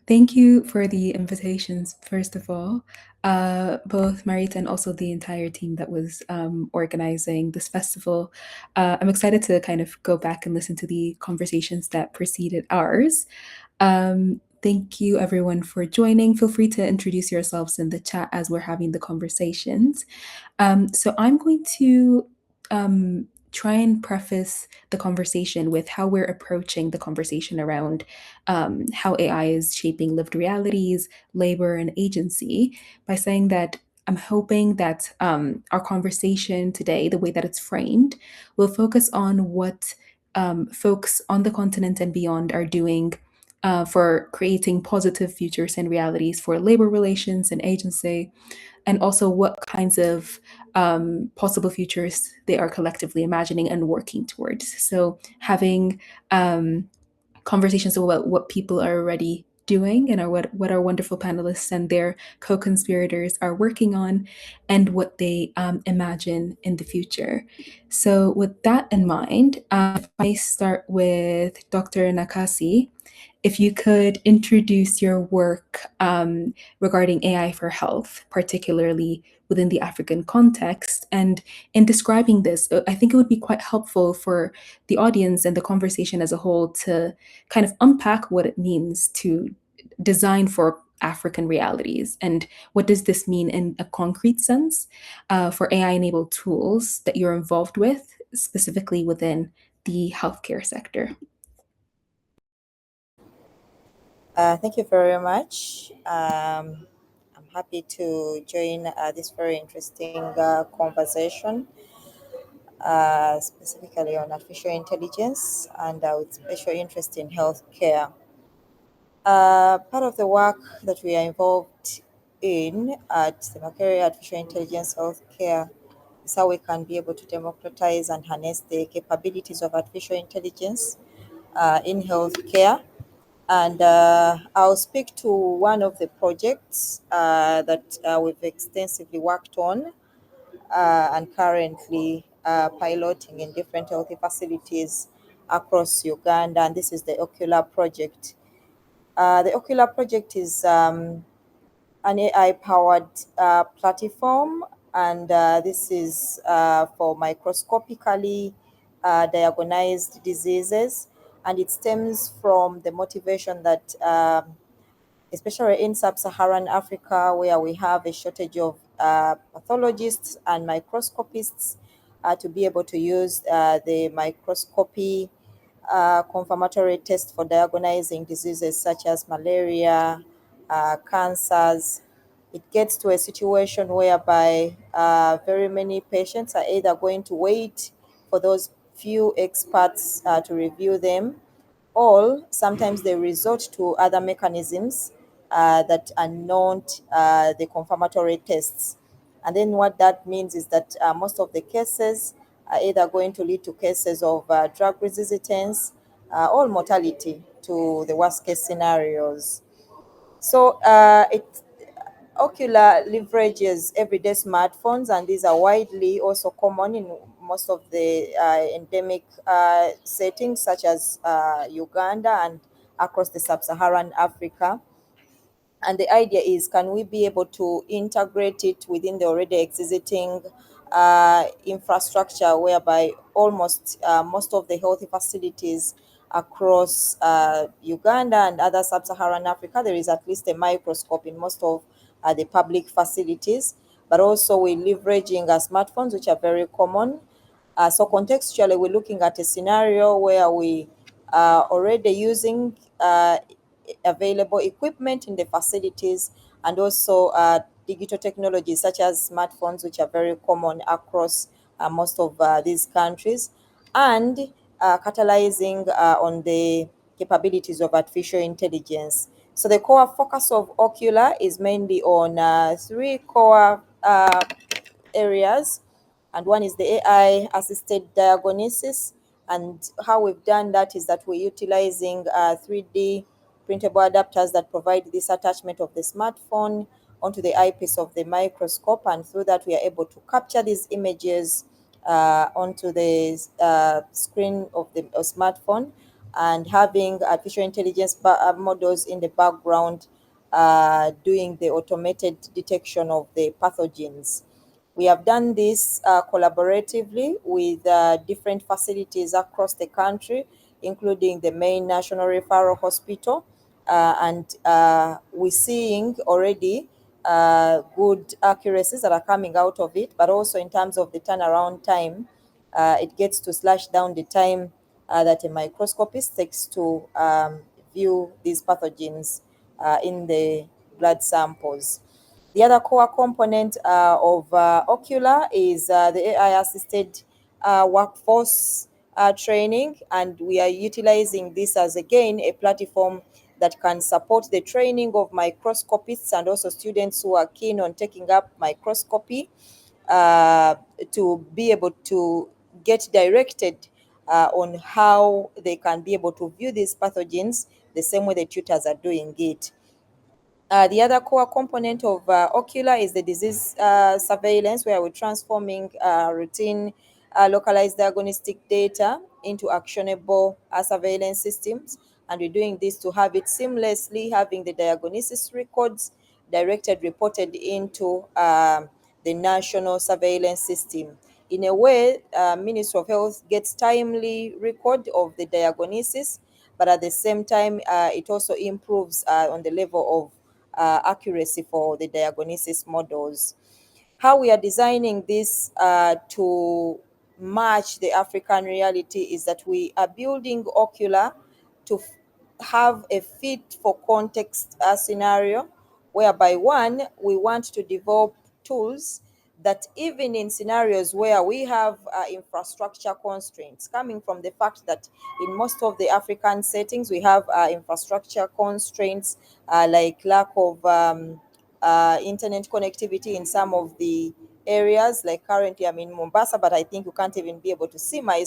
Thank you for the invitations, first of all, both Marita and also the entire team that was organizing this festival. I'm excited to kind of go back and listen to the conversations that preceded ours. Thank you, everyone, for joining. Feel free to introduce yourselves in the chat as we're having the conversations. So I'm going to try and preface the conversation with how we're approaching the conversation around how AI is shaping lived realities, labor, and agency by saying that I'm hoping that our conversation today, the way that it's framed, will focus on what folks on the continent and beyond are doing for creating positive futures and realities for labor relations and agency, and also what kinds of possible futures they are collectively imagining and working towards. So, having conversations about what people are already doing and what our wonderful panelists and their co-conspirators are working on and what they imagine in the future. So with that in mind, if I start with Dr. Nakasi, if you could introduce your work regarding AI for health, particularly within the African context. And in describing this, I think it would be quite helpful for the audience and the conversation as a whole to kind of unpack what it means to design for African realities and what does this mean in a concrete sense for AI enabled tools that you're involved with, specifically within the healthcare sector. Thank you very much. I'm happy to join this very interesting conversation, specifically on artificial intelligence and with special interest in healthcare. Part of the work that we are involved in at the Macquarie Artificial Intelligence Healthcare is how we can be able to democratize and harness the capabilities of artificial intelligence in healthcare. And I'll speak to one of the projects that we've extensively worked on and currently piloting in different healthy facilities across Uganda. And this is the Ocular project. The Ocular project is an AI powered platform, and this is for microscopically diagnosed diseases. And it stems from the motivation that, especially in sub Saharan Africa, where we have a shortage of pathologists and microscopists, to be able to use the microscopy confirmatory test for diagnosing diseases such as malaria, cancers. It gets to a situation whereby very many patients are either going to wait for those few experts to review them, or sometimes they resort to other mechanisms that are not the confirmatory tests. And then what that means is that most of the cases are either going to lead to cases of drug resistance or mortality to the worst case scenarios. So Ocular leverages everyday smartphones, and these are widely also common in most of the endemic settings, such as Uganda and across the sub-Saharan Africa. And the idea is, can we be able to integrate it within the already existing infrastructure, whereby almost most of the healthy facilities across Uganda and other sub-Saharan Africa, there is at least a microscope in most of the public facilities, but also we're leveraging smartphones, which are very common. So contextually, we're looking at a scenario where we are already using available equipment in the facilities, and also digital technologies such as smartphones, which are very common across most of these countries, and catalyzing on the capabilities of artificial intelligence. So the core focus of Ocular is mainly on three core areas, and one is the AI assisted diagnosis. And how we've done that is that we're utilizing 3D printable adapters that provide this attachment of the smartphone onto the eyepiece of the microscope, and through that we are able to capture these images onto the screen of the smartphone, and having artificial intelligence models in the background doing the automated detection of the pathogens. We have done this collaboratively with different facilities across the country, including the main National Referral Hospital. And we're seeing already good accuracies that are coming out of it, but also in terms of the turnaround time, it gets to slash down the time that a microscopist takes to view these pathogens in the blood samples. The other core component of Ocular is the AI assisted workforce training, and we are utilizing this as again a platform that can support the training of microscopists and also students who are keen on taking up microscopy uh, to be able to get directed on how they can be able to view these pathogens the same way the tutors are doing it. The other core component of Ocular is the disease surveillance, where we're transforming routine localized diagnostic data into actionable surveillance systems. And we're doing this to have it seamlessly, having the diagnosis records directed, reported into the national surveillance system. In a way, Ministry of Health gets timely record of the diagnosis, but at the same time, it also improves on the level of accuracy for the diagnosis models. How we are designing this to match the African reality is that we are building Ocular to have a fit for context scenario, whereby one, we want to develop tools that even in scenarios where we have infrastructure constraints, coming from the fact that in most of the African settings we have infrastructure constraints like lack of internet connectivity in some of the areas. Like currently I'm in Mombasa, but I think you can't even be able to see my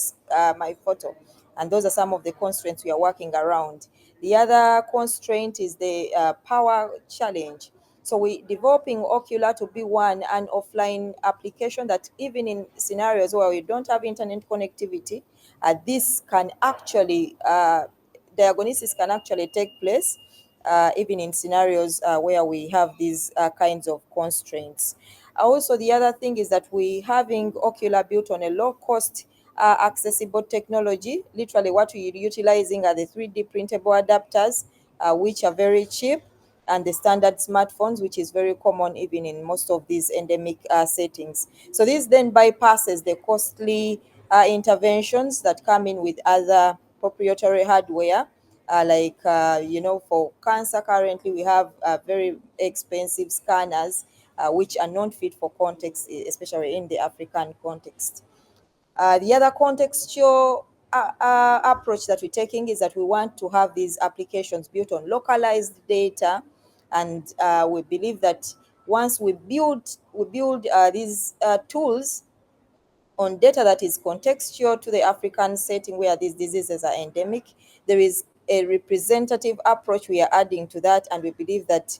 photo. And those are some of the constraints we are working around. The other constraint is the power challenge. So we're developing Ocular to be an offline application that even in scenarios where we don't have internet connectivity, this can actually, diagnosis can actually take place even in scenarios where we have these kinds of constraints. Also, the other thing is that we having Ocular built on a low cost accessible technology. Literally, what we're utilizing are the 3D printable adapters, which are very cheap, and the standard smartphones, which is very common even in most of these endemic settings. So this then bypasses the costly interventions that come in with other proprietary hardware. For cancer, currently we have very expensive scanners, which are not fit for context, especially in the African context. The other contextual approach that we're taking is that we want to have these applications built on localized data, and we believe that once we build these tools on data that is contextual to the African setting where these diseases are endemic, there is a representative approach we are adding to that, and we believe that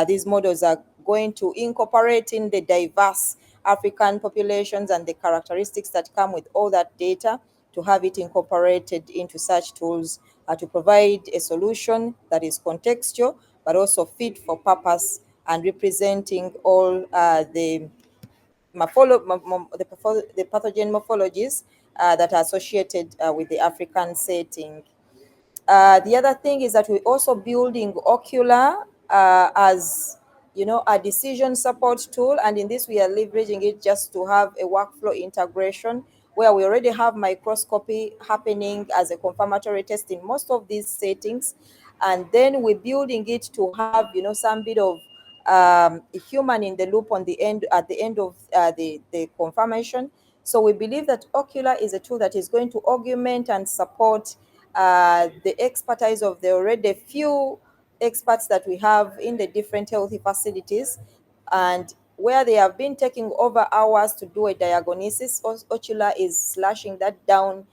these models are going to incorporate in the diverse African populations and the characteristics that come with all that data, to have it incorporated into such tools to provide a solution that is contextual but also fit for purpose and representing all the pathogen morphologies that are associated with the African setting. The other thing is that we're also building Ocular as a decision support tool, and in this we are leveraging it just to have a workflow integration where we already have microscopy happening as a confirmatory test in most of these settings, and then we're building it to have some bit of a human in the loop on the end at the end of the confirmation. So we believe that Ocular is a tool that is going to augment and support the expertise of the already few experts that we have in the different healthy facilities, and where they have been taking over hours to do a diagnosis, Ocular is slashing that down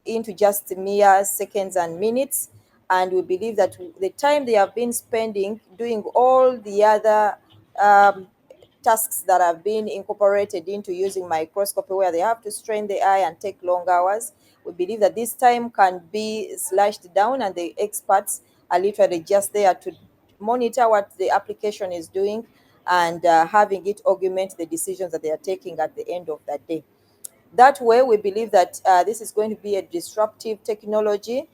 into just mere seconds and minutes. And we believe that the time they have been spending doing all the other tasks that have been incorporated into using microscopy, where they have to strain the eye and take long hours. We believe that this time can be slashed down, and the experts are literally just there to monitor what the application is doing, and having it augment the decisions that they are taking at the end of that day. That way, we believe that this is going to be a disruptive technology,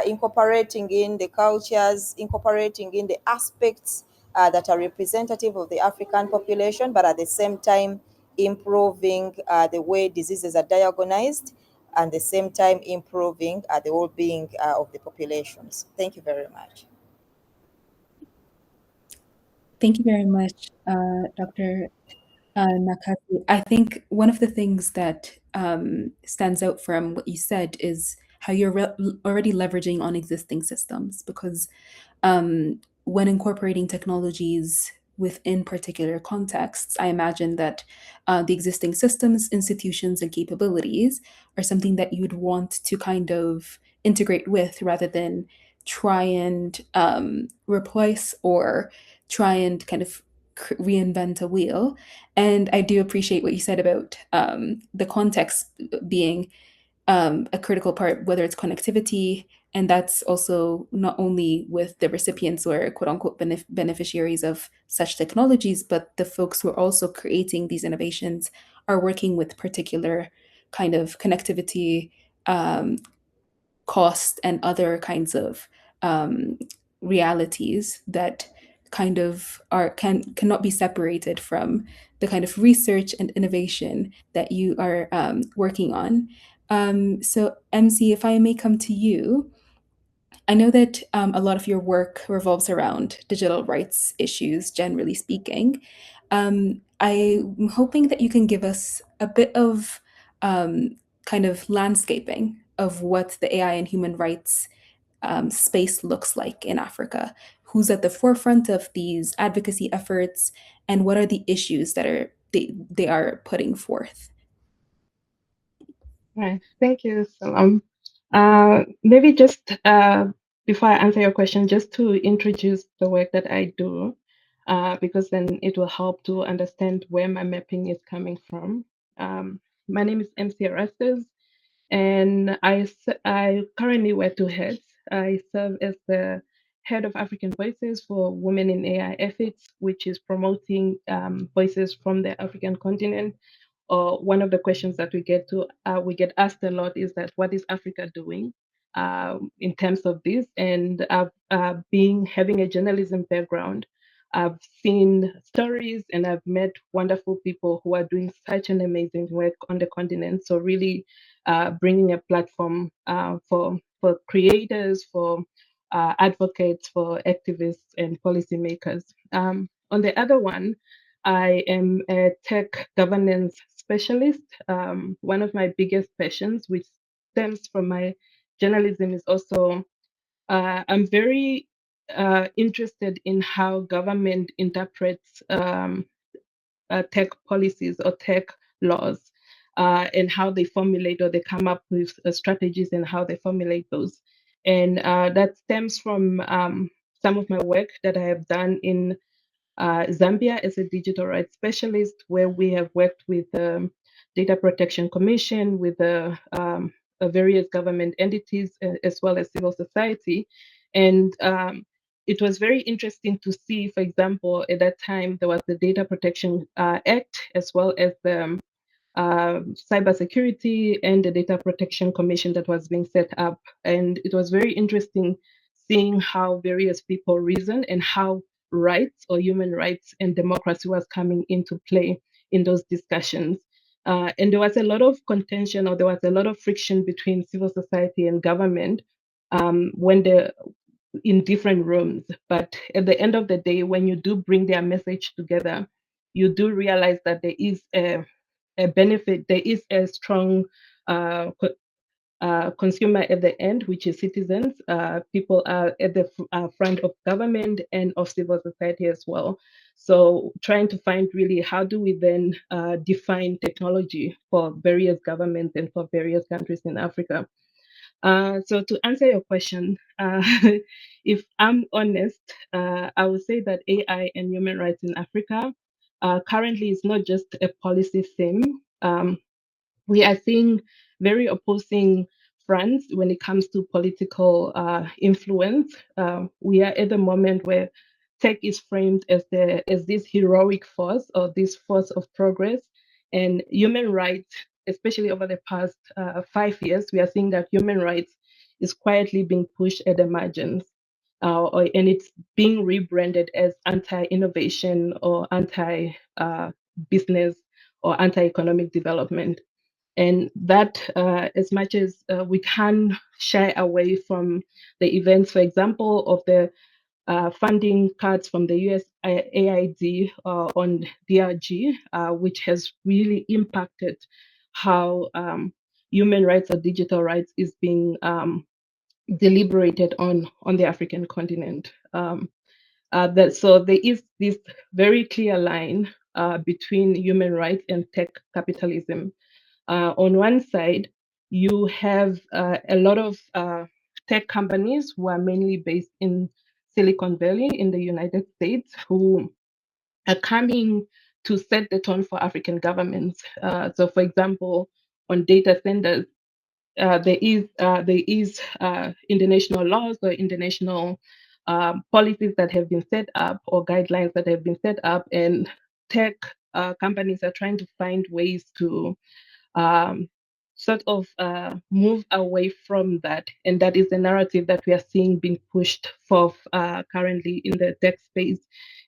incorporating in the cultures, incorporating in the aspects that are representative of the African population, but at the same time, improving the way diseases are diagnosed, and at the same time, improving the well-being of the populations. Thank you very much. Thank you very much, Dr. Nakati. I think one of the things that stands out from what you said is how you're already leveraging on existing systems, because when incorporating technologies within particular contexts, I imagine that the existing systems, institutions, and capabilities are something that you'd want to kind of integrate with rather than try and replace or try and kind of reinvent a wheel. And I do appreciate what you said about the context being a critical part, whether it's connectivity, and that's also not only with the recipients or quote unquote beneficiaries of such technologies, but the folks who are also creating these innovations are working with particular kind of connectivity, um, cost, and other kinds of um, realities that kind of are cannot be separated from the kind of research and innovation that you are working on. So, MC, if I may come to you, I know that a lot of your work revolves around digital rights issues, generally speaking. I'm hoping that you can give us a bit of kind of landscaping of what the AI and human rights space looks like in Africa. Who's at the forefront of these advocacy efforts, and what are the issues that they are putting forth? Right. Thank you, Salam. Maybe just before I answer your question, just to introduce the work that I do, because then it will help to understand where my mapping is coming from. My name is MC Erastus, and I currently wear two hats. I serve as the head of African Voices for Women in AI Ethics, which is promoting voices from the African continent. Or one of the questions that we get asked a lot is that what is Africa doing in terms of this? And being having a journalism background, I've seen stories and I've met wonderful people who are doing such an amazing work on the continent. So really bringing a platform for creators, for advocates, for activists and policymakers. On the other one, I am a tech governance specialist. One of my biggest passions, which stems from my journalism, is also I'm very interested in how government interprets tech policies or tech laws, and how they formulate or they come up with strategies and how they formulate those. And that stems from some of my work that I have done in Zambia as a digital rights specialist, where we have worked with the Data Protection Commission, with the various government entities, as well as civil society. And it was very interesting to see, for example, at that time, there was the Data Protection Act, as well as the cybersecurity and the Data Protection Commission that was being set up. And it was very interesting seeing how various people reason and how rights or human rights and democracy was coming into play in those discussions. And there was a lot of contention, or there was a lot of friction between civil society and government when they're in different rooms. But at the end of the day, when you do bring their message together, you do realize that there is a benefit, there is a strong consumer at the end, which is citizens. People are at the front of government and of civil society as well. So trying to find really how do we then define technology for various governments and for various countries in Africa. So to answer your question, if I'm honest, I would say that AI and human rights in Africa currently is not just a policy theme. We are seeing very opposing fronts when it comes to political influence. We are at the moment where tech is framed as this heroic force or this force of progress, and human rights, especially over the past 5 years, we are seeing that human rights is quietly being pushed at the margins. And it's being rebranded as anti-innovation or anti-business or anti-economic development. And that, as much as we can shy away from the events, for example, of the funding cuts from the USAID on DRG, which has really impacted how human rights or digital rights is being deliberated on the African continent. So there is this very clear line between human rights and tech capitalism. On one side, you have a lot of tech companies who are mainly based in Silicon Valley in the United States who are coming to set the tone for African governments. So, for example, on data centers, there is international laws or international policies that have been set up or guidelines that have been set up, and tech companies are trying to find ways to um, sort of move away from that. And that is the narrative that we are seeing being pushed forth currently in the tech space.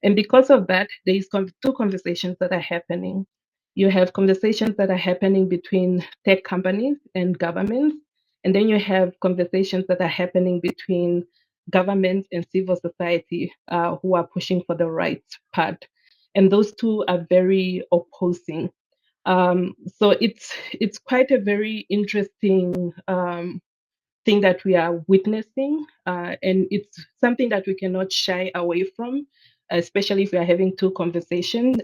And because of that, there is two conversations that are happening. You have conversations that are happening between tech companies and governments, and then you have conversations that are happening between governments and civil society who are pushing for the right path. And those two are very opposing. So it's quite a very interesting thing that we are witnessing, and it's something that we cannot shy away from, especially if we are having two conversations.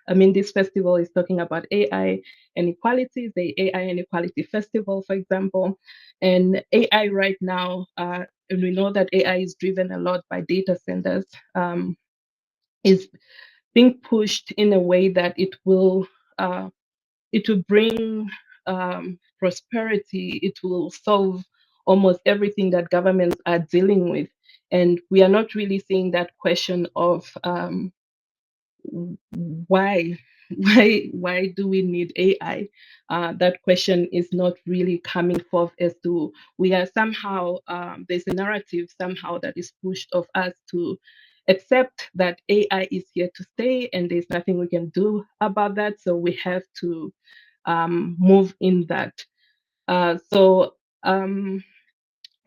I mean, this festival is talking about AI and equality, the AI and Equality Festival, for example, and AI right now, and we know that AI is driven a lot by data centers, is being pushed in a way that uh, it will bring prosperity. It will solve almost everything that governments are dealing with. And we are not really seeing that question of why, why do we need AI? That question is not really coming forth as to we are somehow there's a narrative somehow that is pushed of us to accept that AI is here to stay and there's nothing we can do about that. So we have to move in that. So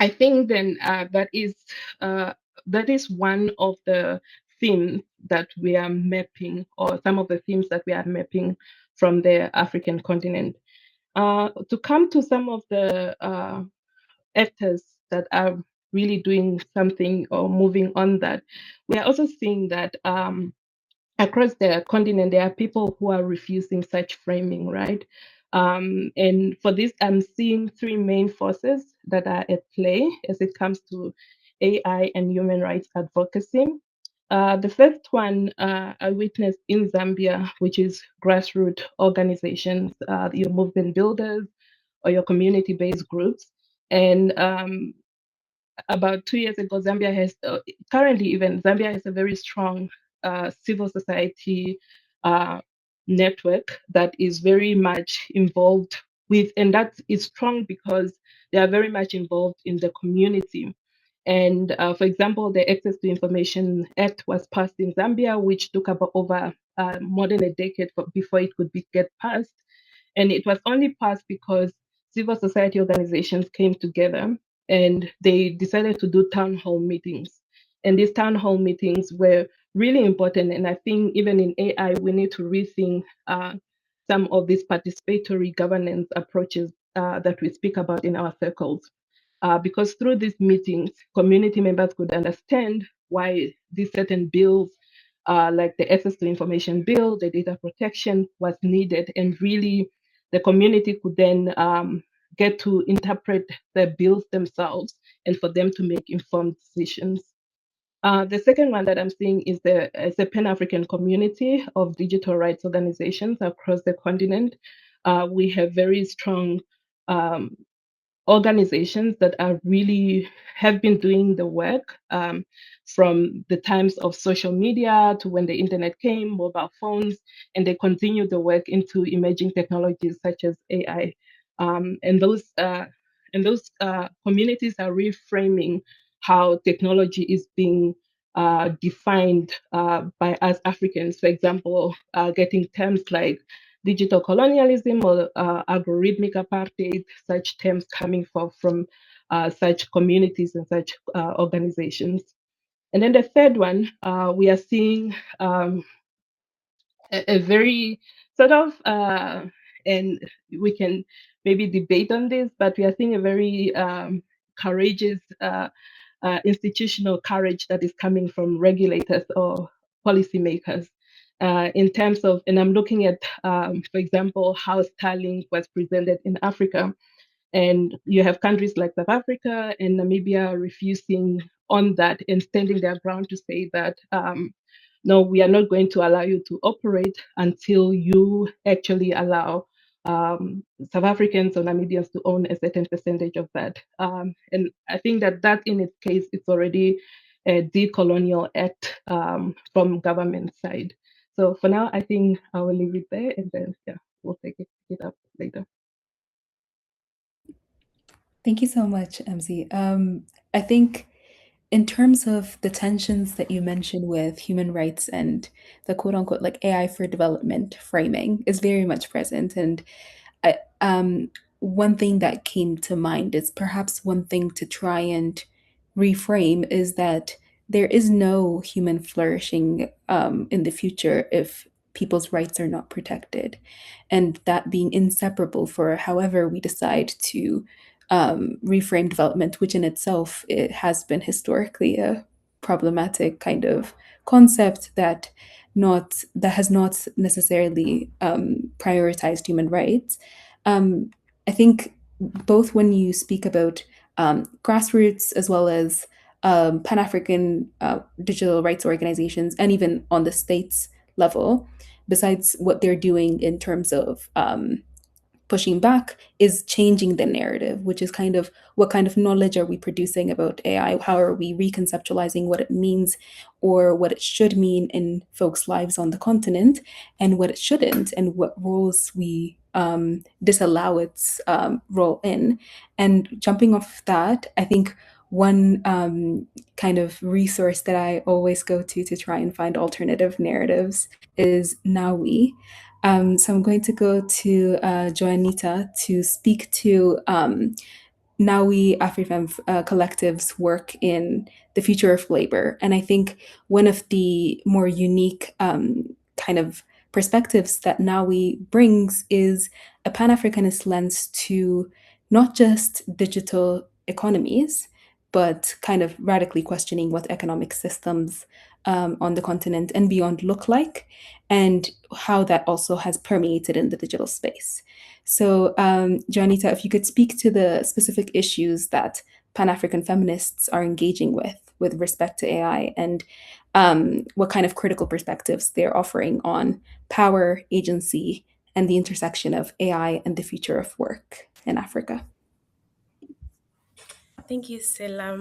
I think then that is one of the themes that we are mapping, or some of the themes that we are mapping from the African continent. To come to some of the actors that are really doing something or moving on that, we are also seeing that across the continent, there are people who are refusing such framing, right? And for this, I'm seeing three main forces that are at play as it comes to AI and human rights advocacy. The first one I witnessed in Zambia, which is grassroots organizations, your movement builders or your community-based groups. And about 2 years ago, Zambia has currently even Zambia has a very strong civil society network that is very much involved with, and that is strong because they are very much involved in the community. And for example, the Access to Information Act was passed in Zambia, which took about over more than a decade before it could get passed. And it was only passed because civil society organizations came together and they decided to do town hall meetings. And these town hall meetings were really important. And I think even in AI, we need to rethink some of these participatory governance approaches that we speak about in our circles. Because through these meetings, community members could understand why these certain bills, like the Access to Information Bill, the data protection, was needed, and really the community could then get to interpret the bills themselves and for them to make informed decisions. The second one that I'm seeing is the Pan-African community of digital rights organizations across the continent. We have very strong um, organizations that are really have been doing the work from the times of social media to when the internet came, mobile phones, and they continue the work into emerging technologies such as AI. And those communities are reframing how technology is being defined by us Africans. For example, getting terms like digital colonialism or algorithmic apartheid, such terms coming from such communities and such organizations. And then the third one, we are seeing a very sort of, and we can maybe debate on this, but we are seeing a very courageous institutional courage that is coming from regulators or policymakers in terms of, and I'm looking at, for example, how Starlink was presented in Africa. And you have countries like South Africa and Namibia refusing on that and standing their ground to say that, no, we are not going to allow you to operate until you actually allow South Africans or Namibians to own a certain percentage of that. And I think that in its case, it's already a decolonial act from government side. So for now, I think I will leave it there, and then yeah, we'll pick it up later. Thank you so much, MZ. I think in terms of the tensions that you mentioned with human rights and the quote unquote like AI for development framing is very much present. And I, one thing that came to mind is perhaps one thing to try and reframe is that there is no human flourishing in the future if people's rights are not protected, and that being inseparable for however we decide to reframe development, which in itself it has been historically a problematic kind of concept that has not necessarily prioritized human rights. Um, I think both when you speak about grassroots as well as Pan African digital rights organizations, and even on the states level, besides what they're doing in terms of pushing back is changing the narrative, which is kind of what kind of knowledge are we producing about AI? How are we reconceptualizing what it means or what it should mean in folks' lives on the continent and what it shouldn't, and what roles we disallow its role in. And jumping off that, I think one kind of resource that I always go to try and find alternative narratives is Naui. So I'm going to go to Joanita to speak to Naui AfriFem Collective's work in the future of labor. And I think one of the more unique kind of perspectives that Naui brings is a Pan Africanist lens to not just digital economies, but kind of radically questioning what economic systems on the continent and beyond look like, and how that also has permeated in the digital space. So, Janita, if you could speak to the specific issues that Pan African feminists are engaging with respect to AI, and what kind of critical perspectives they're offering on power, agency, and the intersection of AI and the future of work in Africa. Thank you, Selam.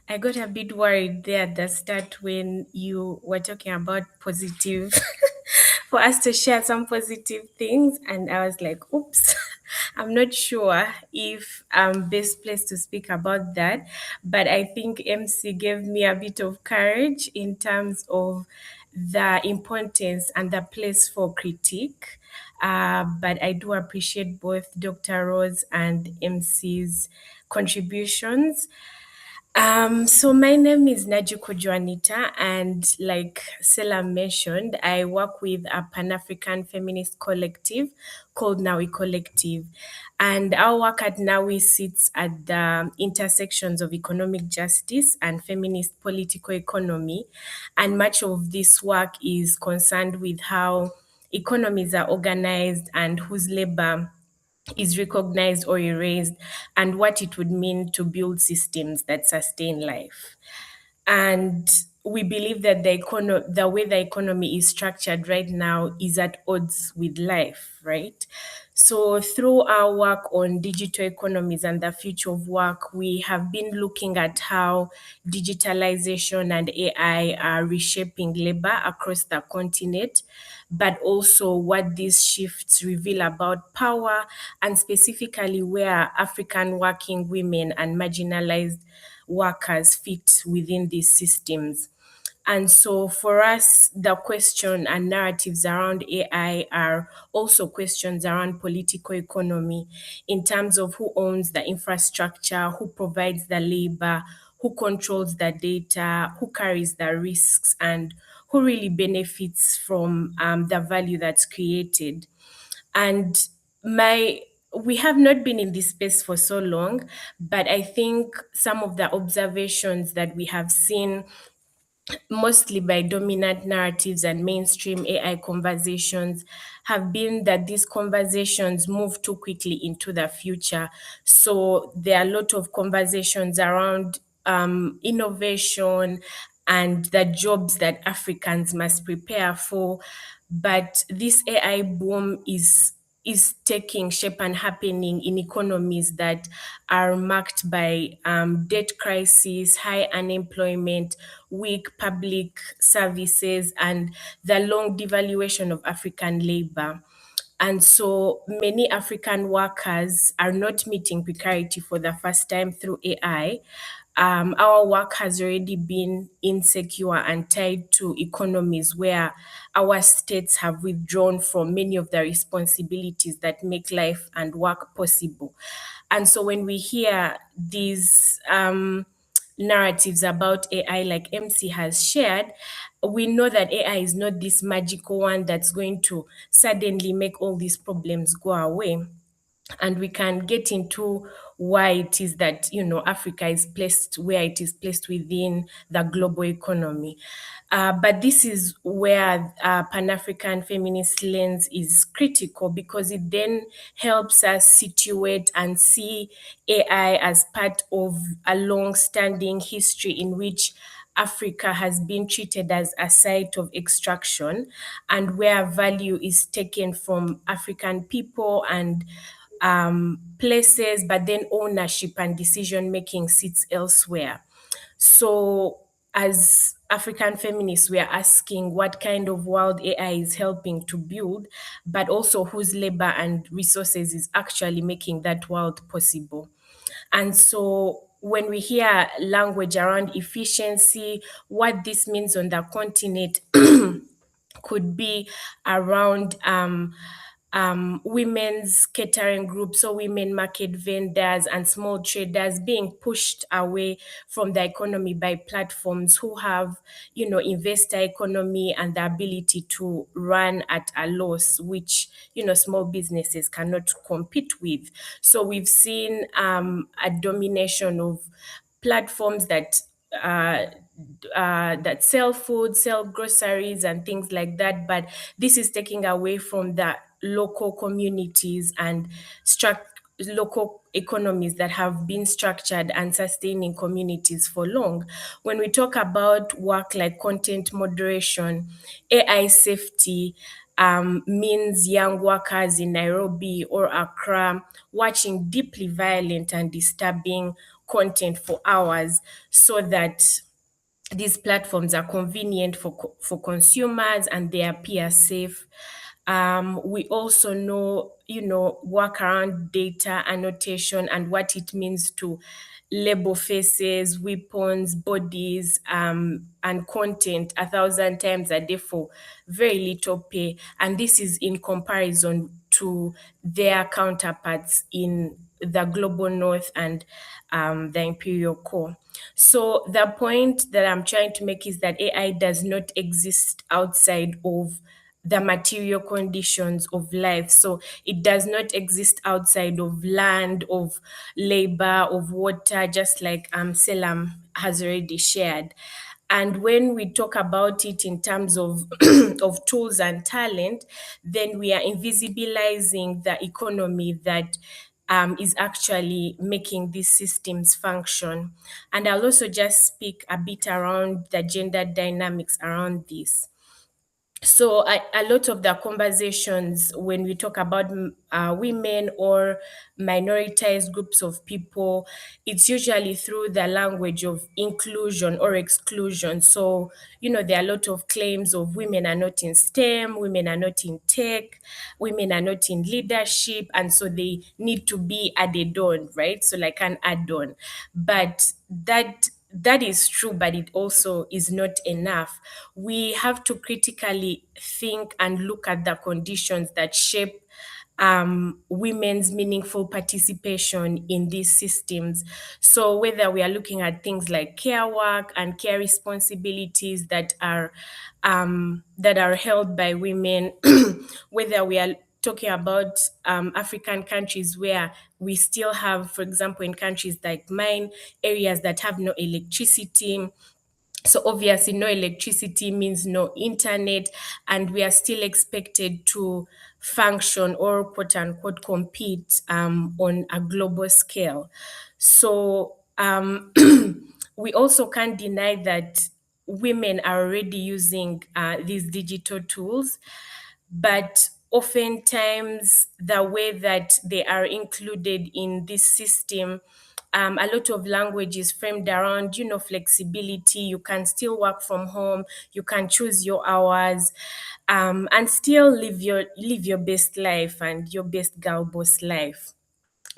I got a bit worried there at the start when you were talking about positive, for us to share some positive things, and I was like, oops, I'm not sure if I'm best placed to speak about that, but I think MC gave me a bit of courage in terms of the importance and the place for critique. But I do appreciate both Dr. Rose and MC's contributions. So my name is Najuko Joanita, and like Sela mentioned, I work with a Pan-African feminist collective called Nawi Collective. And our work at Nawi sits at the intersections of economic justice and feminist political economy. And much of this work is concerned with how economies are organized and whose labor is recognized or erased, and what it would mean to build systems that sustain life. And we believe that the way the economy is structured right now is at odds with life, right? So through our work on digital economies and the future of work, we have been looking at how digitalization and AI are reshaping labor across the continent, but also what these shifts reveal about power, and specifically where African working women and marginalized workers fit within these systems. And so for us, the question and narratives around AI are also questions around political economy in terms of who owns the infrastructure, who provides the labor, who controls the data, who carries the risks, and who really benefits from the value that's created. And my we have not been in this space for so long, but I think some of the observations that we have seen, mostly by dominant narratives and mainstream AI conversations, have been that these conversations move too quickly into the future. So there are a lot of conversations around innovation and the jobs that Africans must prepare for. But this AI boom is taking shape and happening in economies that are marked by debt crisis, high unemployment, weak public services, and the long devaluation of African labor. And so many African workers are not meeting precarity for the first time through AI. Our work has already been insecure and tied to economies where our states have withdrawn from many of the responsibilities that make life and work possible. And so when we hear these narratives about AI, like MC has shared, we know that AI is not this magical one that's going to suddenly make all these problems go away. And we can get into why it is that Africa is placed where it is placed within the global economy. But this is where Pan-African feminist lens is critical, because it then helps us situate and see AI as part of a long-standing history in which Africa has been treated as a site of extraction, and where value is taken from African people and places, but then ownership and decision making sits elsewhere. So, as African feminists, we are asking what kind of world AI is helping to build, but also whose labor and resources is actually making that world possible. And so when we hear language around efficiency, what this means on the continent could be around women's catering groups, so women market vendors and small traders being pushed away from the economy by platforms who have, investor economy and the ability to run at a loss, which, small businesses cannot compete with. So we've seen a domination of platforms that sell food, sell groceries, and things like that. But this is taking away from the local communities and local economies that have been structured and sustaining communities for long. When we talk about work like content moderation, AI safety, means young workers in Nairobi or Accra watching deeply violent and disturbing content for hours, so that these platforms are convenient for consumers and they appear safe. We also know, work around data annotation and what it means to label faces, weapons, bodies, and content 1,000 times a day for very little pay. And this is in comparison to their counterparts in the global north and the imperial core. So the point that I'm trying to make is that AI does not exist outside of the material conditions of life. So it does not exist outside of land, of labor, of water, just like Selam has already shared. And when we talk about it in terms of of tools and talent, then we are invisibilizing the economy that is actually making these systems function. And I'll also just speak a bit around the gender dynamics around this. So a lot of the conversations when we talk about women or minoritized groups of people, it's usually through the language of inclusion or exclusion. So, there are a lot of claims of women are not in STEM, women are not in tech, women are not in leadership, and so they need to be added on, right? So like an add-on. But that is true, but it also is not enough. We have to critically think and look at the conditions that shape women's meaningful participation in these systems. So whether we are looking at things like care work and care responsibilities that are held by women, whether we are talking about African countries where we still have, for example, in countries like mine, areas that have no electricity. So obviously, no electricity means no internet, and we are still expected to function or quote unquote compete on a global scale. So we also can't deny that women are already using these digital tools, but oftentimes the way that they are included in this system, a lot of language is framed around, flexibility. You can still work from home, you can choose your hours, and still live your best life and your best girl boss life.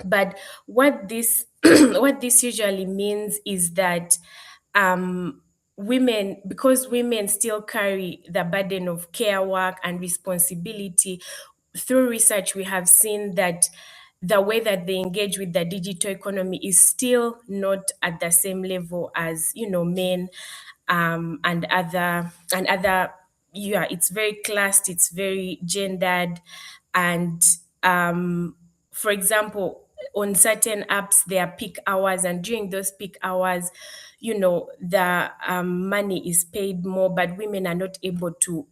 But what this what this usually means is that women, because women still carry the burden of care work and responsibility, through research we have seen that the way that they engage with the digital economy is still not at the same level as men, and other, yeah, it's very classed, it's very gendered. And for example, on certain apps there are peak hours, and during those peak hours, the money is paid more, but women are not able to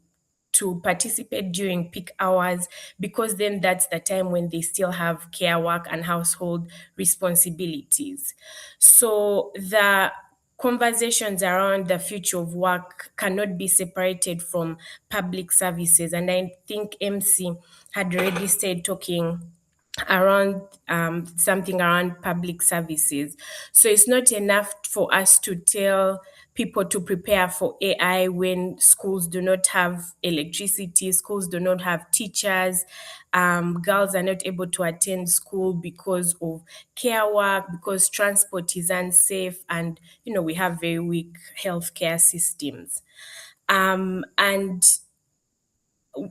participate during peak hours, because then that's the time when they still have care work and household responsibilities. So the conversations around the future of work cannot be separated from public services. And I think MC had already said, talking around something around public services. So it's not enough for us to tell people to prepare for AI when schools do not have electricity, schools do not have teachers, girls are not able to attend school because of care work, because transport is unsafe, and we have very weak healthcare systems. And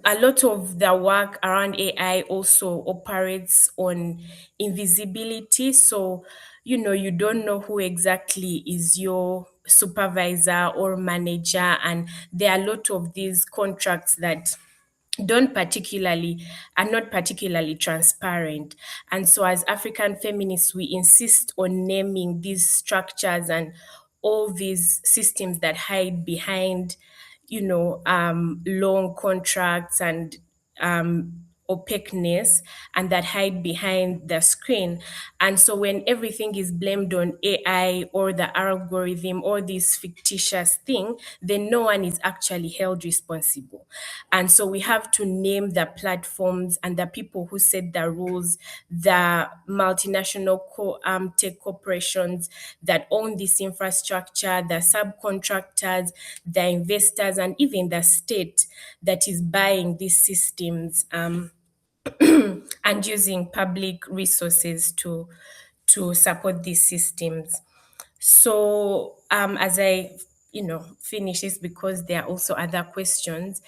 a lot of the work around AI also operates on invisibility. So, you don't know who exactly is your supervisor or manager. And there are a lot of these contracts that don't particularly are not particularly transparent. And so as African feminists, we insist on naming these structures and all these systems that hide behind long contracts and opaqueness, and that hide behind the screen. And so when everything is blamed on AI or the algorithm or this fictitious thing, then no one is actually held responsible. And so we have to name the platforms and the people who set the rules, the multinational tech corporations that own this infrastructure, the subcontractors, the investors, and even the state that is buying these systems, and using public resources to support these systems. So as I finish this, because there are also other questions,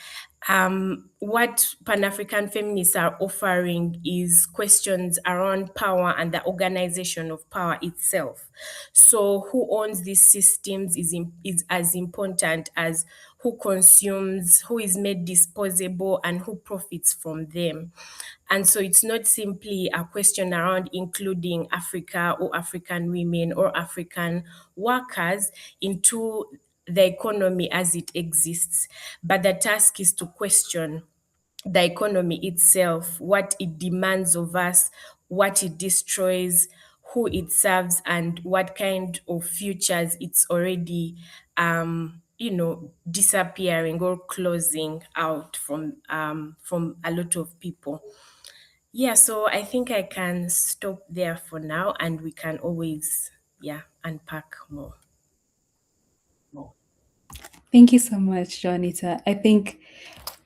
what Pan-African feminists are offering is questions around power and the organization of power itself. So who owns these systems is as important as who consumes, who is made disposable, and who profits from them. And so it's not simply a question around including Africa or African women or African workers into the economy as it exists, but the task is to question the economy itself, what it demands of us, what it destroys, who it serves, and what kind of futures it's already, disappearing or closing out from a lot of people. Yeah, so I think I can stop there for now, and we can always, unpack more. Thank you so much, Joanita. I think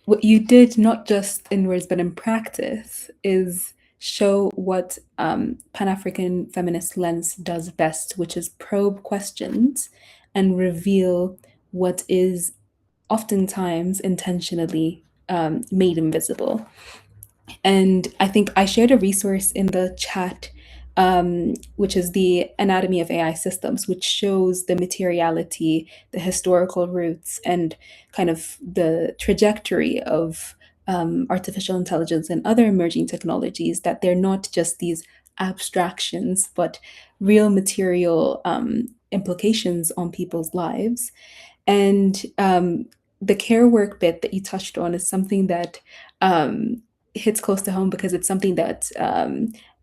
what you did, not just in words but in practice, is show what Pan African feminist lens does best, which is probe questions and reveal what is oftentimes intentionally made invisible. And I think I shared a resource in the chat, which is the Anatomy of AI Systems, which shows the materiality, the historical roots, and kind of the trajectory of artificial intelligence and other emerging technologies, that they're not just these abstractions, but real material implications on people's lives. And the care work bit that you touched on is something that hits close to home, because it's something that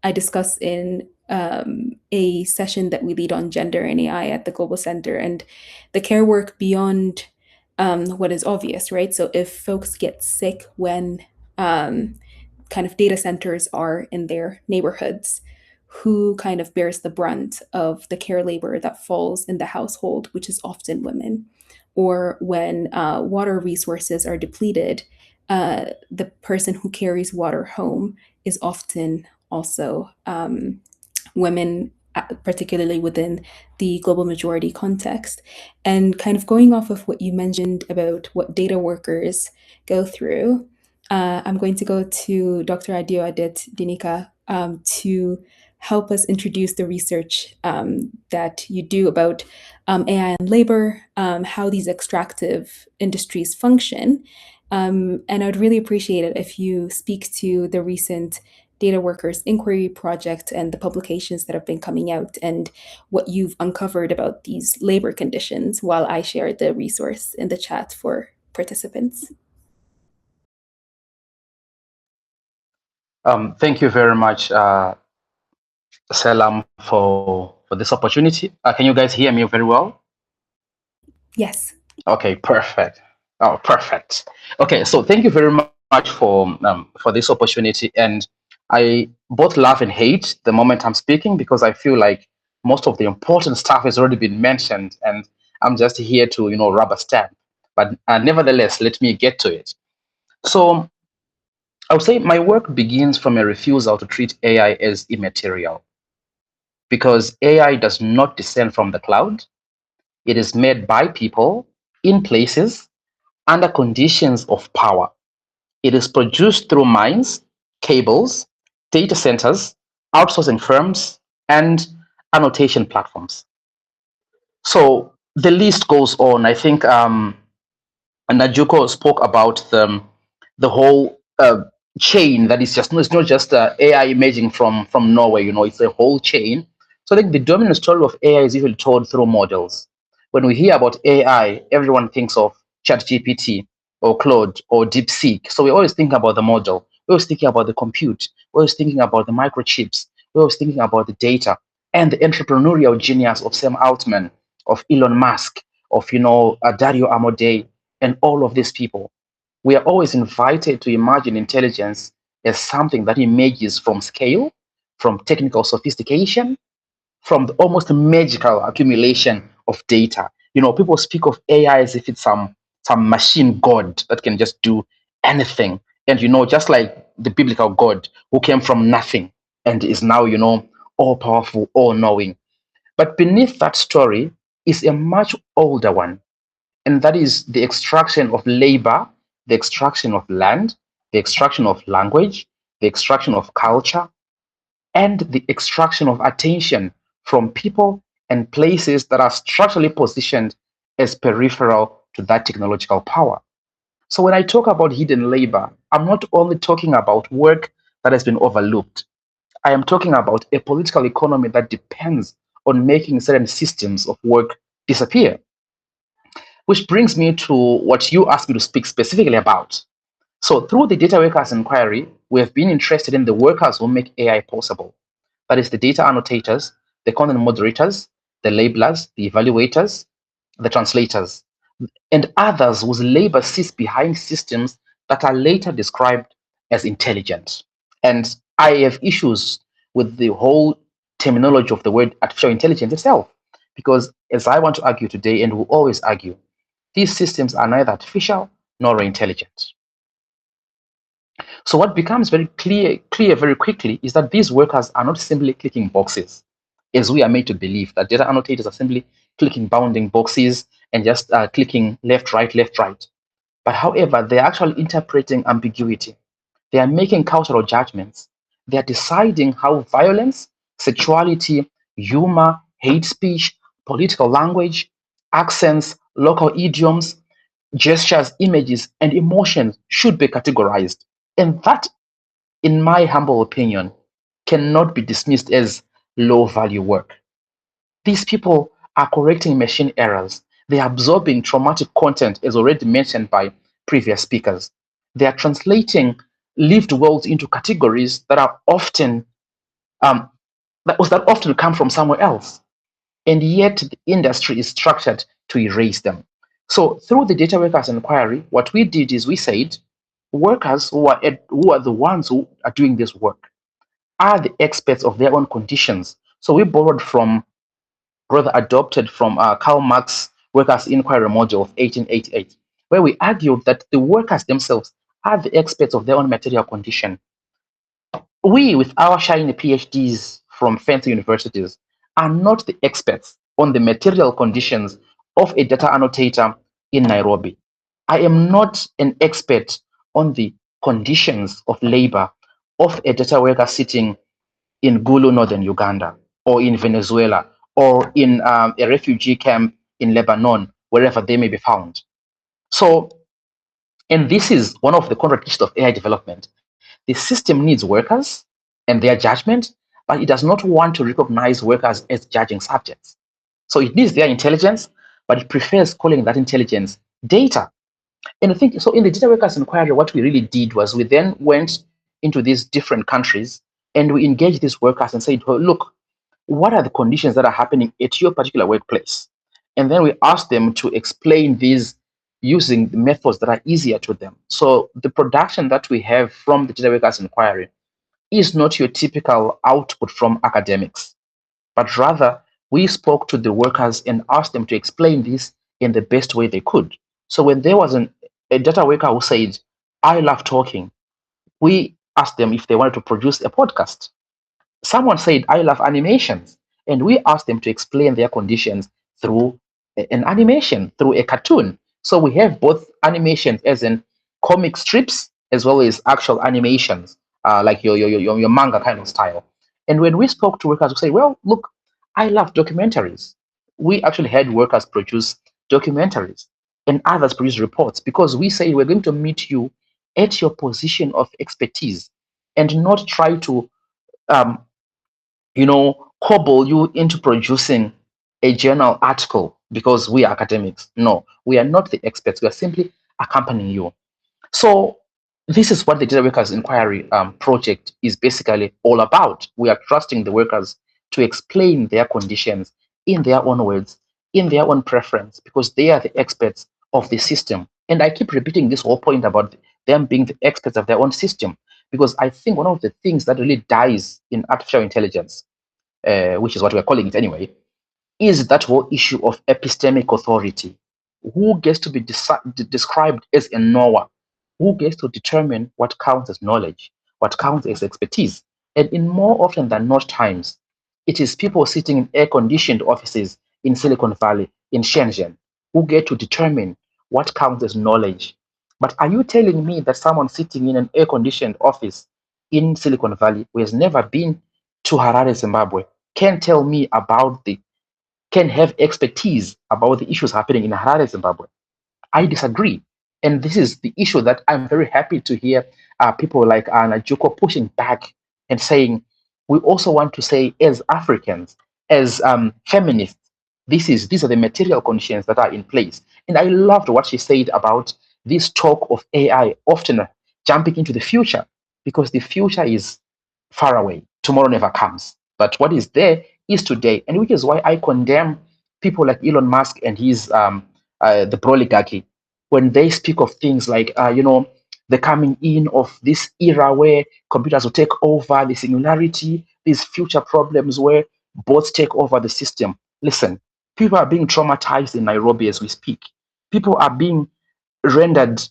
I discuss in a session that we lead on gender and AI at the Global Center, and the care work beyond what is obvious, right? So if folks get sick when kind of data centers are in their neighborhoods, who kind of bears the brunt of the care labor that falls in the household, which is often women? Or when water resources are depleted, the person who carries water home is often also women, particularly within the global majority context. And kind of going off of what you mentioned about what data workers go through, I'm going to go to Dr. Adio Adit Dinika to help us introduce the research that you do about AI and labor, how these extractive industries function. And I'd really appreciate it if you speak to the recent Data Workers Inquiry Project and the publications that have been coming out, and what you've uncovered about these labor conditions, while I share the resource in the chat for participants. Thank you very much, Selam, for this opportunity. Can you guys hear me very well? Yes. Okay, perfect. Oh, perfect. Okay, so thank you very much for this opportunity. And I both love and hate the moment I'm speaking, because I feel like most of the important stuff has already been mentioned, and I'm just here to rubber stamp. But nevertheless, let me get to it. So I would say my work begins from a refusal to treat AI as immaterial, because AI does not descend from the cloud. It is made by people in places under conditions of power. It is produced through mines, cables, data centers, outsourcing firms, and annotation platforms. So the list goes on. I think Najuko spoke about the whole chain that is just, it's not just AI emerging from Norway, it's a whole chain. So I think the dominant story of AI is usually told through models. When we hear about AI, everyone thinks of ChatGPT or Claude or DeepSeek. So we always think about the model. We're always thinking about the compute. We're always thinking about the microchips. We're always thinking about the data and the entrepreneurial genius of Sam Altman, of Elon Musk, of Dario Amodei, and all of these people. We are always invited to imagine intelligence as something that emerges from scale, from technical sophistication, from the almost magical accumulation of data. People speak of AI as if it's some machine god that can just do anything. And just like the biblical God who came from nothing and is now, all powerful, all knowing. But beneath that story is a much older one, and that is the extraction of labor, the extraction of land, the extraction of language, the extraction of culture, and the extraction of attention from people and places that are structurally positioned as peripheral to that technological power. So when I talk about hidden labor, I'm not only talking about work that has been overlooked. I am talking about a political economy that depends on making certain systems of work disappear. Which brings me to what you asked me to speak specifically about. So through the data workers inquiry, we have been interested in the workers who make AI possible. That is the data annotators, the content moderators, the labelers, the evaluators, the translators, and others whose labor sits behind systems that are later described as intelligent. And I have issues with the whole terminology of the word artificial intelligence itself, because as I want to argue today and will always argue, these systems are neither artificial nor intelligent. So what becomes very clear very quickly is that these workers are not simply clicking boxes, as we are made to believe that data annotators are simply clicking bounding boxes and just clicking left, right, left, right. But however, they're actually interpreting ambiguity. They are making cultural judgments. They are deciding how violence, sexuality, humor, hate speech, political language, accents, local idioms, gestures, images, and emotions should be categorized. And that, in my humble opinion, cannot be dismissed as low value work. These people are correcting machine errors. They are absorbing traumatic content, as already mentioned by previous speakers. They are translating lived worlds into categories that are often that often come from somewhere else, and yet the industry is structured to erase them. So through the data workers inquiry, what we did is we said workers who are the ones who are doing this work are the experts of their own conditions. So we borrowed from, rather adopted from Karl Marx workers inquiry module of 1888, where we argued that the workers themselves are the experts of their own material condition. We, with our shiny PhDs from fancy universities, are not the experts on the material conditions of a data annotator in Nairobi. I am not an expert on the conditions of labor of a data worker sitting in Gulu, northern Uganda, or in Venezuela, or in a refugee camp in Lebanon, wherever they may be found. So, and this is one of the contradictions of AI development. The system needs workers and their judgment, but it does not want to recognize workers as judging subjects. So it needs their intelligence, but it prefers calling that intelligence data. And I think so in the data workers inquiry, what we really did was we then went into these different countries and we engaged these workers and said, well, look, what are the conditions that are happening at your particular workplace? And then we asked them to explain these using the methods that are easier to them. So the production that we have from the data workers inquiry is not your typical output from academics, but rather we spoke to the workers and asked them to explain this in the best way they could. So when there was a data worker who said, I love talking, we asked them if they wanted to produce a podcast. Someone said, I love animations. And we asked them to explain their conditions through an animation, through a cartoon. So we have both animations as in comic strips as well as actual animations, like your manga kind of style. And when we spoke to workers who say, well, look, I love documentaries. We actually had workers produce documentaries and others produce reports because we say we're going to meet you at your position of expertise and not try to um, cobble you into producing a journal article because we are academics. No, we are not the experts. We are simply accompanying you. So this is what the data workers inquiry project is basically all about. We are trusting the workers to explain their conditions in their own words, in their own preference, because they are the experts of the system. And I keep repeating this whole point about them being the experts of their own system, because I think one of the things that really dies in artificial intelligence, which is what we're calling it anyway, is that whole issue of epistemic authority. Who gets to be described as a knower? Who gets to determine what counts as knowledge, what counts as expertise? And in more often than not times, it is people sitting in air-conditioned offices in Silicon Valley, in Shenzhen, who get to determine what counts as knowledge. But are you telling me that someone sitting in an air-conditioned office in Silicon Valley who has never been to Harare, Zimbabwe, can have expertise about the issues happening in Harare, Zimbabwe? I disagree. And this is the issue that I'm very happy to hear people like Najuko pushing back and saying, we also want to say, as Africans, as feminists, these are the material conditions that are in place. And I loved what she said about this talk of AI often jumping into the future, because the future is far away. Tomorrow never comes. But what is there is today. And which is why I condemn people like Elon Musk and his the oligarchy when they speak of things like the coming in of this era where computers will take over, the singularity, these future problems where bots take over the system. Listen, people are being traumatized in Nairobi as we speak. People are being rendered,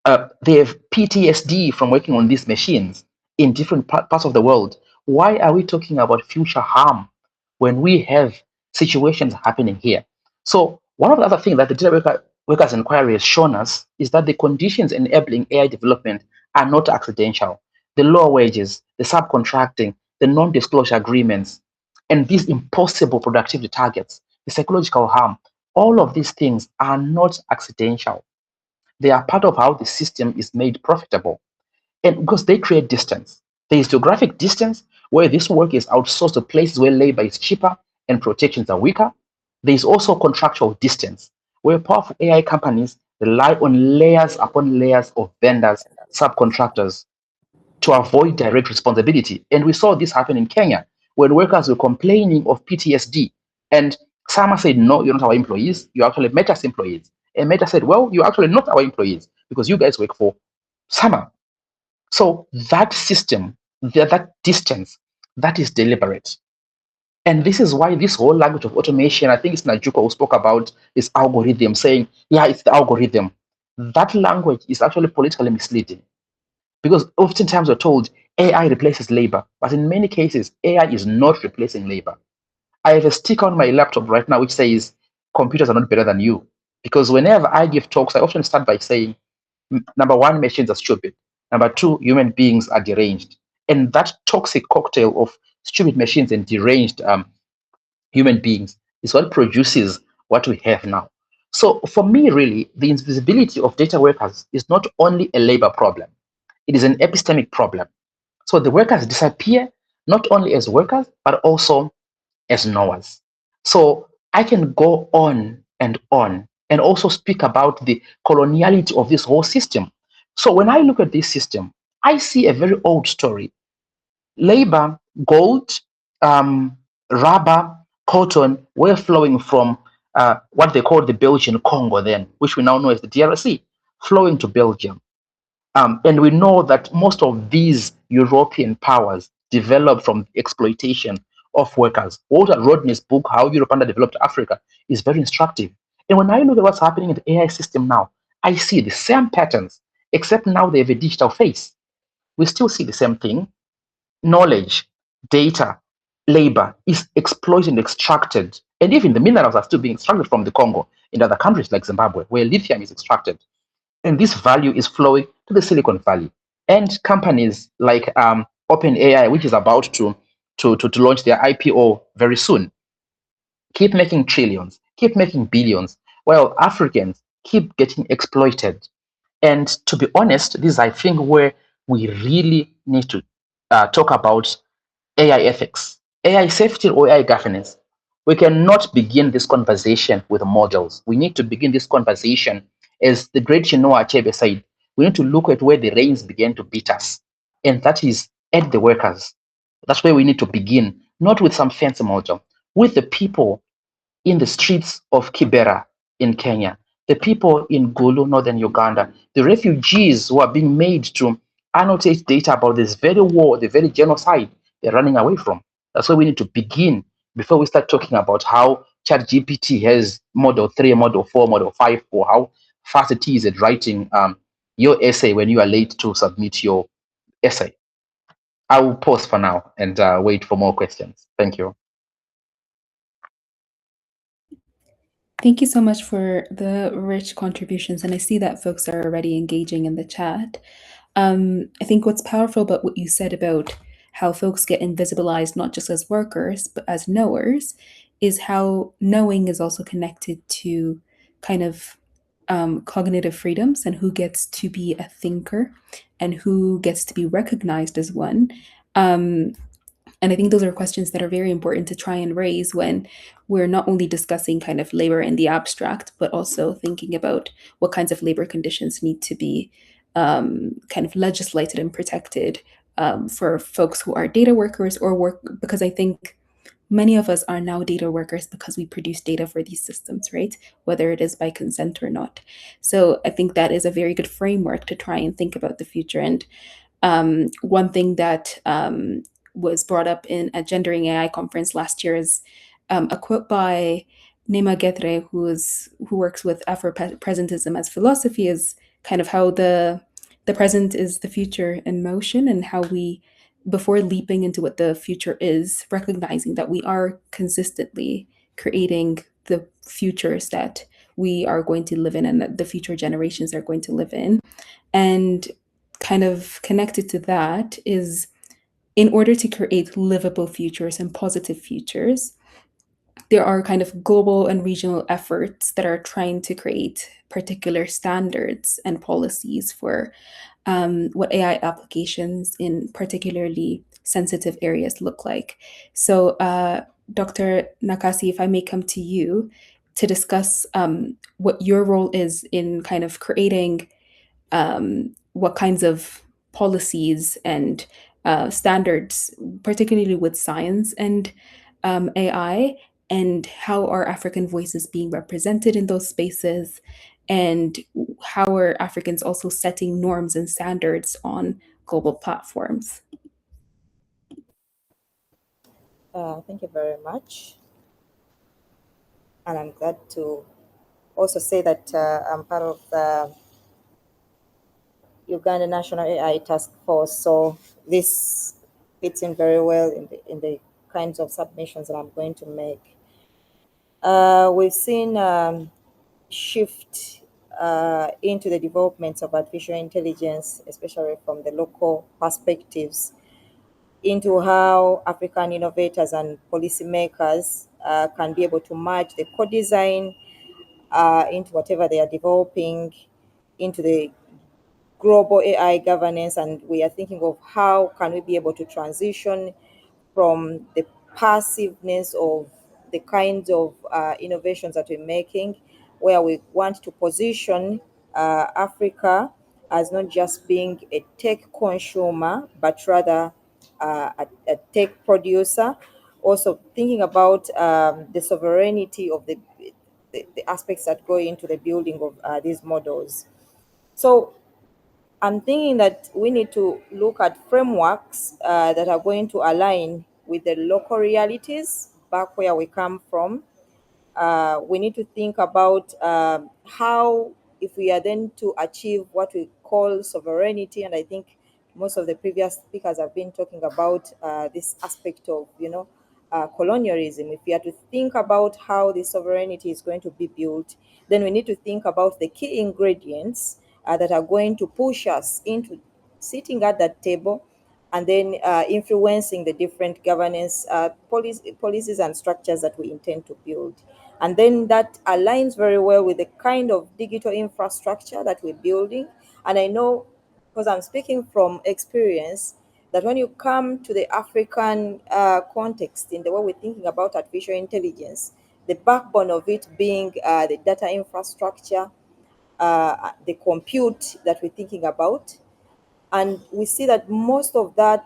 they have PTSD from working on these machines in different parts of the world. Why are we talking about future harm when we have situations happening here? So one of the other things that the workers inquiry has shown us is that the conditions enabling AI development are not accidental. The lower wages, the subcontracting, the non-disclosure agreements, and these impossible productivity targets, the psychological harm, all of these things are not accidental. They are part of how the system is made profitable. And because they create distance. There is geographic distance where this work is outsourced to places where labor is cheaper and protections are weaker. There is also contractual distance where powerful AI companies rely on layers upon layers of vendors, subcontractors to avoid direct responsibility. And we saw this happen in Kenya when workers were complaining of PTSD. And Sama said, no, you're not our employees. You're actually Meta's employees. And Meta said, well, you're actually not our employees because you guys work for Sama. So that system, that distance, that is deliberate. And this is why this whole language of automation, I think it's Najuko who spoke about this algorithm, saying, yeah, it's the algorithm. That language is actually politically misleading because oftentimes we're told AI replaces labor, but in many cases, AI is not replacing labor. I have a sticker on my laptop right now which says, computers are not better than you. Because whenever I give talks, I often start by saying, number one, machines are stupid. Number two, human beings are deranged. And that toxic cocktail of stupid machines and deranged human beings is what produces what we have now. So for me, really, the invisibility of data workers is not only a labor problem, it is an epistemic problem. So the workers disappear not only as workers, but also as knowers. So I can go on and also speak about the coloniality of this whole system. So when I look at this system, I see a very old story. Labor, gold, um, rubber, cotton were flowing from what they called the Belgian Congo then, which we now know as the DRC, flowing to Belgium. And we know that most of these European powers developed from the exploitation of workers. Walter Rodney's book, How Europe Underdeveloped Africa, is very instructive. And when I look at what's happening in the AI system now, I see the same patterns, except now they have a digital face. We still see the same thing. Knowledge, data, labor is exploited and extracted. And even the minerals are still being extracted from the Congo in other countries like Zimbabwe, where lithium is extracted. And this value is flowing to the Silicon Valley. And companies like OpenAI, which is about to launch their IPO very soon, keep making trillions, keep making billions, while Africans keep getting exploited. And to be honest, this is, I think, where we really need to talk about AI ethics, AI safety, or AI governance. We cannot begin this conversation with models. We need to begin this conversation, as the great Chinua Achebe said, we need to look at where the rains began to beat us, and that is at the workers. That's where we need to begin, not with some fancy model, with the people in the streets of Kibera in Kenya, the people in Gulu, northern Uganda, the refugees who are being made to annotate data about this very war, the very genocide they're running away from. That's where we need to begin before we start talking about how ChatGPT has model 3, model 4, model 5, or how fast it is at writing your essay when you are late to submit your essay. I will pause for now and wait for more questions. Thank you. Thank you so much for the rich contributions. And I see that folks are already engaging in the chat. I think what's powerful about what you said about how folks get invisibilized not just as workers, but as knowers, is how knowing is also connected to kind of cognitive freedoms and who gets to be a thinker and who gets to be recognized as one. And I think those are questions that are very important to try and raise when we're not only discussing kind of labor in the abstract, but also thinking about what kinds of labor conditions need to be kind of legislated and protected for folks who are data workers or work, because I think many of us are now data workers because we produce data for these systems, right? Whether it is by consent or not. So I think that is a very good framework to try and think about the future. And one thing that was brought up in a Gendering AI conference last year is a quote by Nema Getre, who works with Afro-presentism as philosophy, is kind of how the present is the future in motion, and how we, before leaping into what the future is, recognizing that we are consistently creating the futures that we are going to live in and that the future generations are going to live in. And kind of connected to that is, in order to create livable futures and positive futures, there are kind of global and regional efforts that are trying to create particular standards and policies for what AI applications in particularly sensitive areas look like. So, Dr. Nakasi, if I may come to you to discuss what your role is in kind of creating what kinds of policies and standards, particularly with science and AI, and how are African voices being represented in those spaces, and how are Africans also setting norms and standards on global platforms? Thank you very much. And I'm glad to also say that I'm part of the Uganda National AI Task Force. So this fits in very well in the kinds of submissions that I'm going to make. We've seen shift into the developments of artificial intelligence, especially from the local perspectives, into how African innovators and policymakers can be able to merge the co-design into whatever they are developing, into the global AI governance, and we are thinking of how can we be able to transition from the passiveness of the kinds of innovations that we're making, where we want to position Africa as not just being a tech consumer, but rather a tech producer. Also thinking about the sovereignty of the aspects that go into the building of these models. So I'm thinking that we need to look at frameworks that are going to align with the local realities back where we come from. We need to think about how, if we are then to achieve what we call sovereignty, and I think most of the previous speakers have been talking about this aspect of, colonialism. If we are to think about how the sovereignty is going to be built, then we need to think about the key ingredients that are going to push us into sitting at that table and then influencing the different governance policies and structures that we intend to build. And then that aligns very well with the kind of digital infrastructure that we're building. And I know, because I'm speaking from experience, that when you come to the African context, in the way we're thinking about artificial intelligence, the backbone of it being the data infrastructure, the compute that we're thinking about, and we see that most of that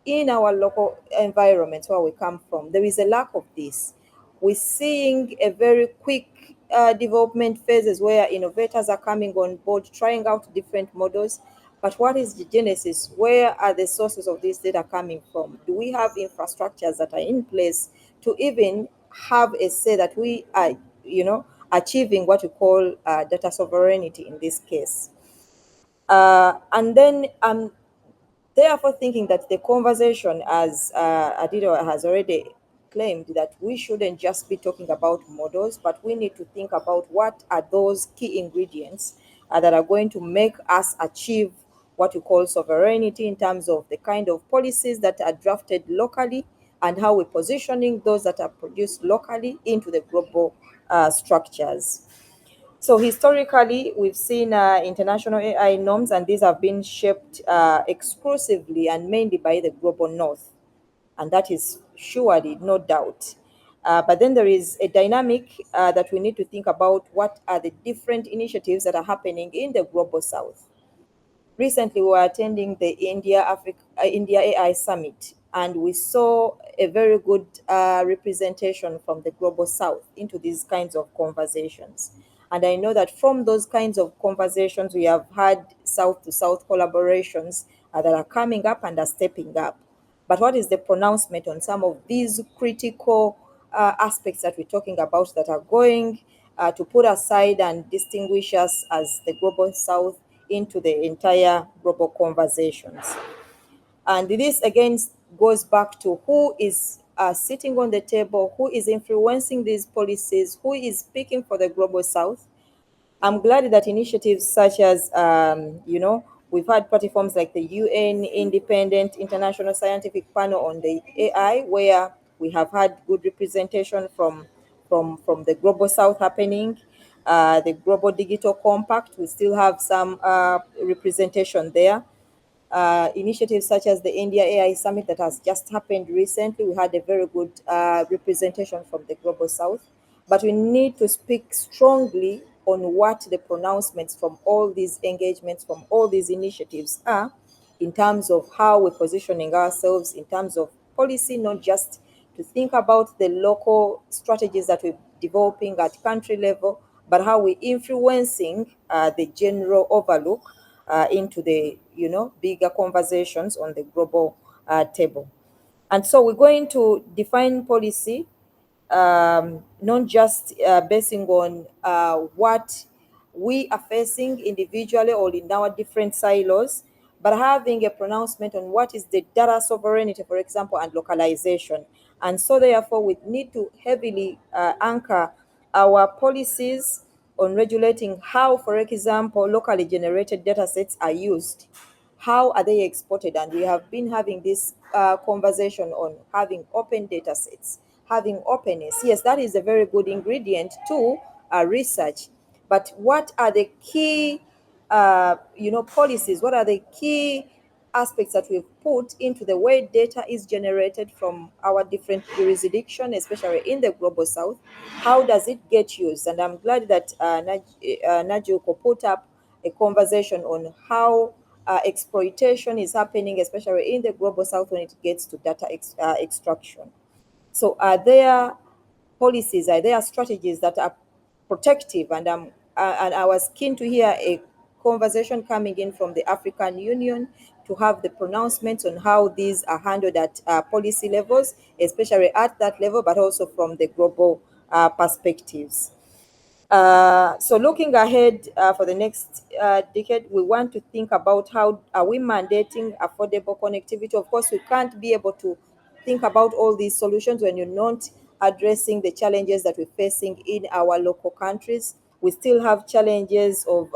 in our local environments where we come from, there is a lack of this. We're seeing a very quick development phases where innovators are coming on board, trying out different models. But what is the genesis? Where are the sources of this data coming from? Do we have infrastructures that are in place to even have a say that we are, achieving what we call data sovereignty in this case? And then therefore thinking that the conversation, as Adido has already claimed, that we shouldn't just be talking about models, but we need to think about what are those key ingredients that are going to make us achieve what we call sovereignty in terms of the kind of policies that are drafted locally and how we're positioning those that are produced locally into the global structures. So historically, we've seen international AI norms, and these have been shaped exclusively and mainly by the global north. And that is surely no doubt. But then there is a dynamic that we need to think about: what are the different initiatives that are happening in the global south? Recently, we were attending the India AI Summit, and we saw a very good representation from the global South into these kinds of conversations. And I know that from those kinds of conversations, we have had South to South collaborations that are coming up and are stepping up. But what is the pronouncement on some of these critical aspects that we're talking about that are going to put aside and distinguish us as the global South into the entire global conversations? And this again goes back to who is sitting on the table, who is influencing these policies, who is speaking for the global South. I'm glad that initiatives such as, we've had platforms like the UN Independent International Scientific Panel on the AI, where we have had good representation from the global South happening. The Global Digital Compact, we still have some representation there. Initiatives such as the India AI Summit that has just happened recently, we had a very good representation from the global South. But we need to speak strongly on what the pronouncements from all these engagements, from all these initiatives are, in terms of how we're positioning ourselves, in terms of policy, not just to think about the local strategies that we're developing at country level, but how we're influencing the general overlook into the bigger conversations on the global table. And so we're going to define policy, not just basing on what we are facing individually or in our different silos, but having a pronouncement on what is the data sovereignty, for example, and localization. And so therefore we need to heavily anchor our policies on regulating how, for example, locally generated data sets are used. How are they exported? And we have been having this conversation on having open data sets, having openness. Yes, that is a very good ingredient to research. But what are the key, policies? What are the key aspects that we've put into the way data is generated from our different jurisdictions, especially in the global South? How does it get used? And I'm glad that Najuko put up a conversation on how exploitation is happening, especially in the global South when it gets to data extraction. So are there policies, are there strategies that are protective? And I was keen to hear a conversation coming in from the African Union to have the pronouncements on how these are handled at policy levels, especially at that level, but also from the global perspectives. So looking ahead for the next decade, we want to think about how are we mandating affordable connectivity. Of course, we can't be able to think about all these solutions when you're not addressing the challenges that we're facing in our local countries. We still have challenges of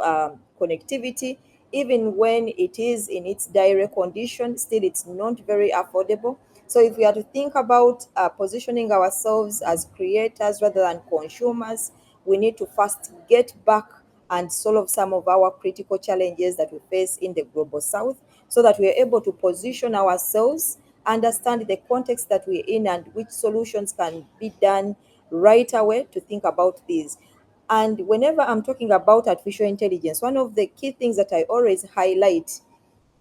connectivity. Even when it is in its direct condition, still it's not very affordable. So if we are to think about positioning ourselves as creators rather than consumers, we need to first get back and solve some of our critical challenges that we face in the global South so that we are able to position ourselves, understand the context that we're in, and which solutions can be done right away to think about these. And whenever I'm talking about artificial intelligence, one of the key things that I always highlight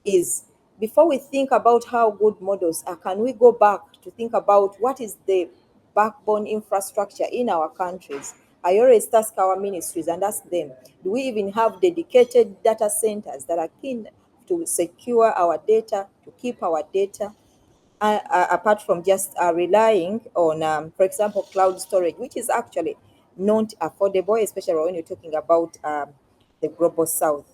is before we think about how good models are, can we go back to think about what is the backbone infrastructure in our countries? I always task our ministries and ask them, do we even have dedicated data centers that are keen to secure our data, to keep our data, apart from just relying on, for example, cloud storage, which is actually not affordable, especially when you're talking about the global South?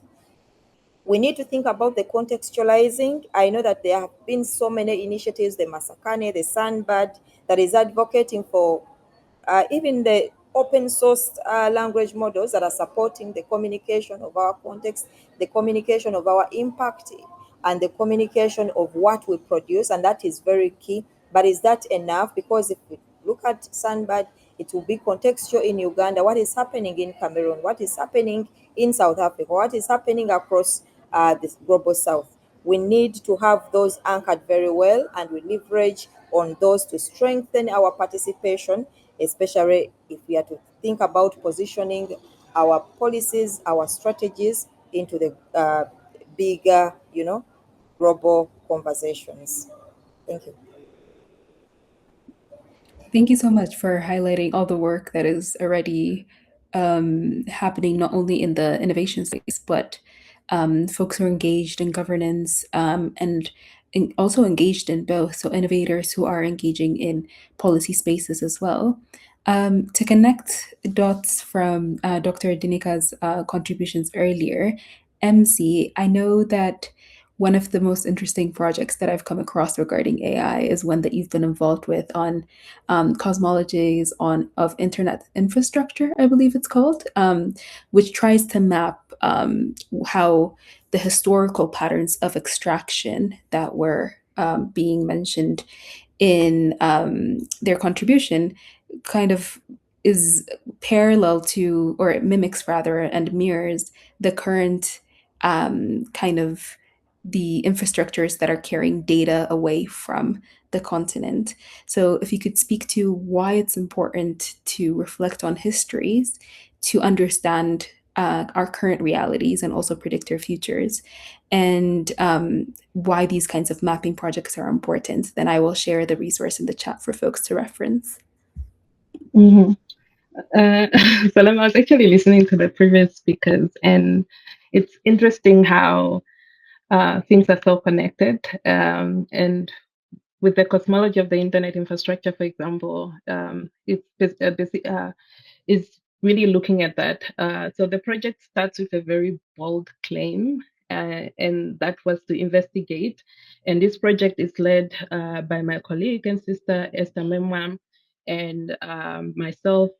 We need to think about the contextualizing. I know that there have been so many initiatives, the Masakane, the Sandbird, that is advocating for even the open source language models that are supporting the communication of our context, the communication of our impact, and the communication of what we produce. And that is very key. But is that enough? Because if we look at Sandbird, it will be contextual in Uganda, what is happening in Cameroon, what is happening in South Africa, what is happening across the global South. We need to have those anchored very well, and we leverage on those to strengthen our participation, especially if we are to think about positioning our policies, our strategies into the bigger, global conversations. Thank you. Thank you so much for highlighting all the work that is already happening, not only in the innovation space, but folks who are engaged in governance and also engaged in both. So, innovators who are engaging in policy spaces as well. To connect dots from Dr. Dinika's contributions earlier, MC, I know that one of the most interesting projects that I've come across regarding AI is one that you've been involved with on cosmologies on of internet infrastructure, I believe it's called, which tries to map how the historical patterns of extraction that were being mentioned in their contribution kind of is parallel to, or it mimics rather, and mirrors the current kind of the infrastructures that are carrying data away from the continent. So, if you could speak to why it's important to reflect on histories to understand our current realities and also predict our futures, and why these kinds of mapping projects are important, then I will share the resource in the chat for folks to reference. Mm-hmm. Salam, I was actually listening to the previous speakers, and it's interesting how things are so connected. And with the cosmology of the internet infrastructure, for example, is really looking at that. So the project starts with a very bold claim, and that was to investigate. And this project is led by my colleague and sister Esther Memwam, and myself,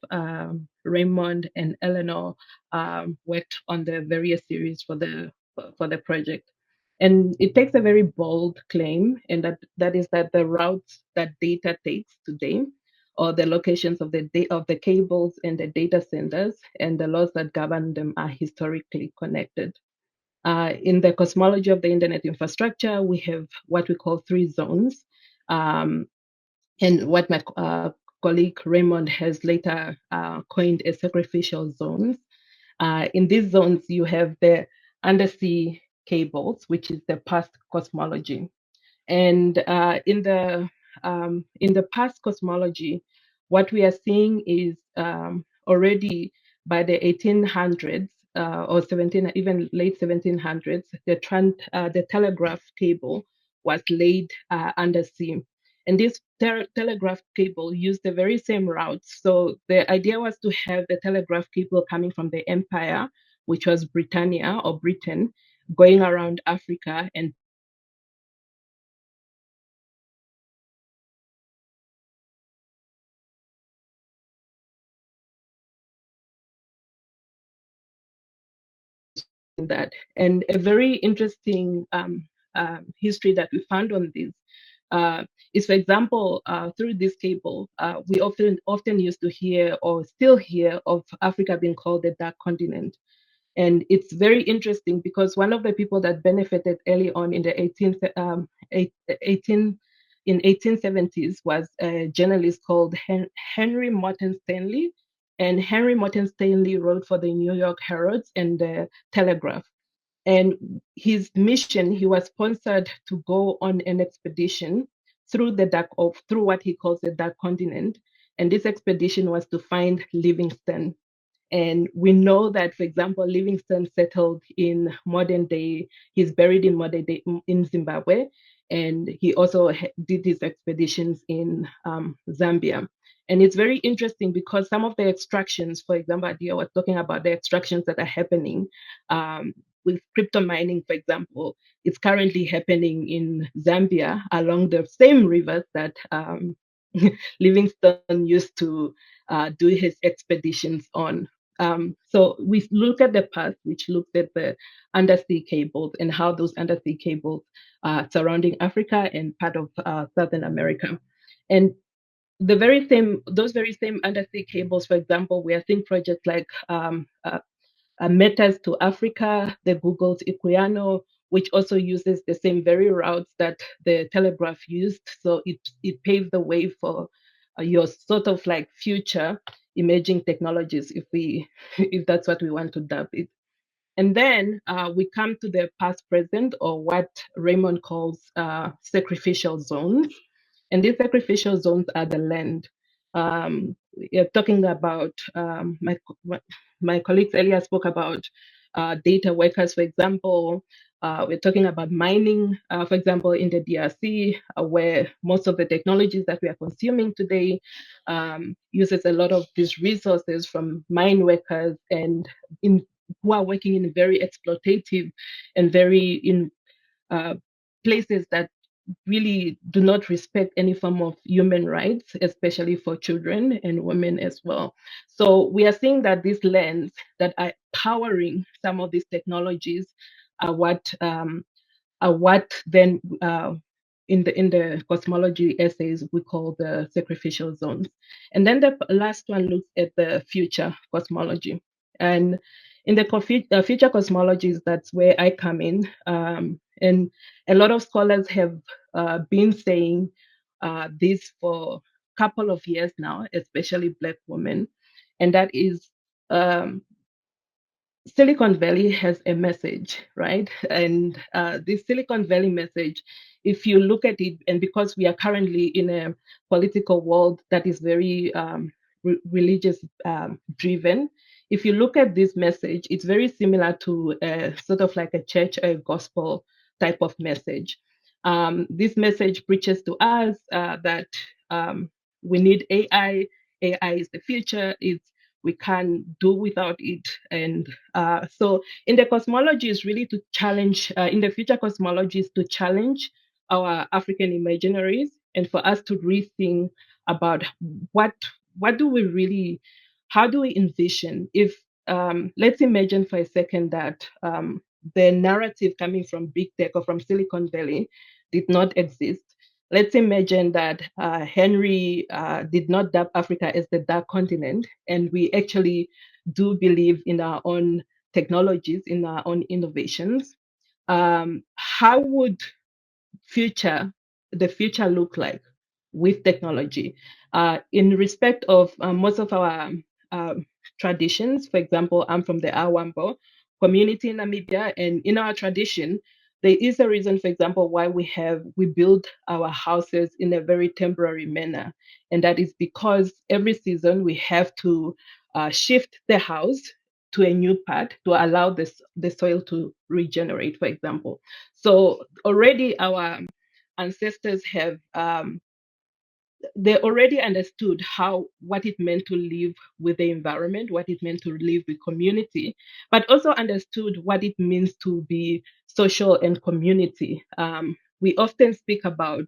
Raymond, and Eleanor worked on the various series for the project. And it takes a very bold claim, and that is that the routes that data takes today, or the locations of the cables and the data centers, and the laws that govern them are historically connected. In the cosmology of the internet infrastructure, we have what we call three zones, and what my colleague Raymond has later coined as sacrificial zones. In these zones, you have the undersea cables, which is the past cosmology. And in the past cosmology, what we are seeing is already by the 1800s or 17, even late 1700s, the telegraph cable was laid undersea. And this telegraph cable used the very same routes. So the idea was to have the telegraph cable coming from the empire, which was Britannia or Britain, going around Africa and that. And a very interesting history that we found on this is, for example, through this cable, we often used to hear or still hear of Africa being called the Dark Continent. And it's very interesting because one of the people that benefited early on in the 1870s was a journalist called Henry Morton Stanley. And Henry Morton Stanley wrote for the New York Herald and the Telegraph. And his mission, he was sponsored to go on an expedition through through what he calls the Dark Continent. And this expedition was to find Livingstone. And we know that, for example, Livingstone settled in modern day, he's buried in modern day in Zimbabwe. And he also did his expeditions in Zambia. And it's very interesting because some of the extractions, for example, Adia was talking about the extractions that are happening with crypto mining, for example. It's currently happening in Zambia along the same rivers that Livingstone used to do his expeditions on. So we look at the past, which looked at the undersea cables and how those undersea cables are surrounding Africa and part of Southern America. And those very same undersea cables, for example, we are seeing projects like Metas to Africa, the Google's Equiano, which also uses the same very routes that the telegraph used. So it paved the way for your sort of like future emerging technologies, if that's what we want to dub it. And then we come to the past present, or what Raymond calls sacrificial zones. And these sacrificial zones are the land. You're talking about, my colleagues earlier spoke about data workers, for example. We're talking about mining, for example, in the DRC, where most of the technologies that we are consuming today uses a lot of these resources from mine workers and who are working in very exploitative and very in places that really do not respect any form of human rights, especially for children and women as well. So we are seeing that these lands that are powering some of these technologies are what then in the cosmology essays we call the sacrificial zones. And then the last one looks at the future cosmology. And in the future cosmologies, that's where I come in. And a lot of scholars have been saying this for a couple of years now, especially Black women. And that is Silicon Valley has a message, right? And this Silicon Valley message, if you look at it, and because we are currently in a political world that is very religious driven, if you look at this message, it's very similar to sort of like a church or a gospel type of message. This message preaches to us that we need AI. AI is the future. We can't do without it. And so in the cosmology is really to challenge, in the future cosmology is to challenge our African imaginaries and for us to rethink about what do we really, how do we envision if, let's imagine for a second that the narrative coming from big tech or from Silicon Valley did not exist. Let's imagine that Henry did not dub Africa as the dark continent, and we actually do believe in our own technologies, in our own innovations. How would the future look like with technology? In respect of most of our traditions, for example, I'm from the Awambo community in Namibia, and in our tradition, there is a reason, for example, why we build our houses in a very temporary manner, and that is because every season we have to shift the house to a new part to allow the soil to regenerate, for example. So already our ancestors have they already understood what it meant to live with the environment, what it meant to live with community, but also understood what it means to be social and community. We often speak about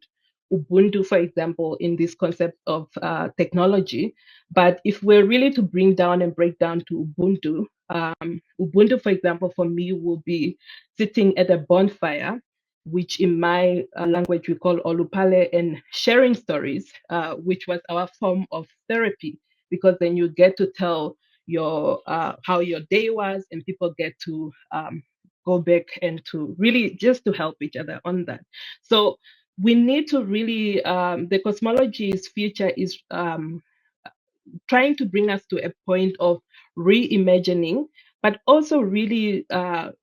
Ubuntu, for example, in this concept of technology. But if we're really to bring down and break down to Ubuntu, Ubuntu, for example, for me will be sitting at a bonfire, which in my language we call olupale, and sharing stories, which was our form of therapy, because then you get to tell your how your day was, and people get to go back and to really just to help each other on that. So we need to really the cosmology's future is trying to bring us to a point of reimagining, but also really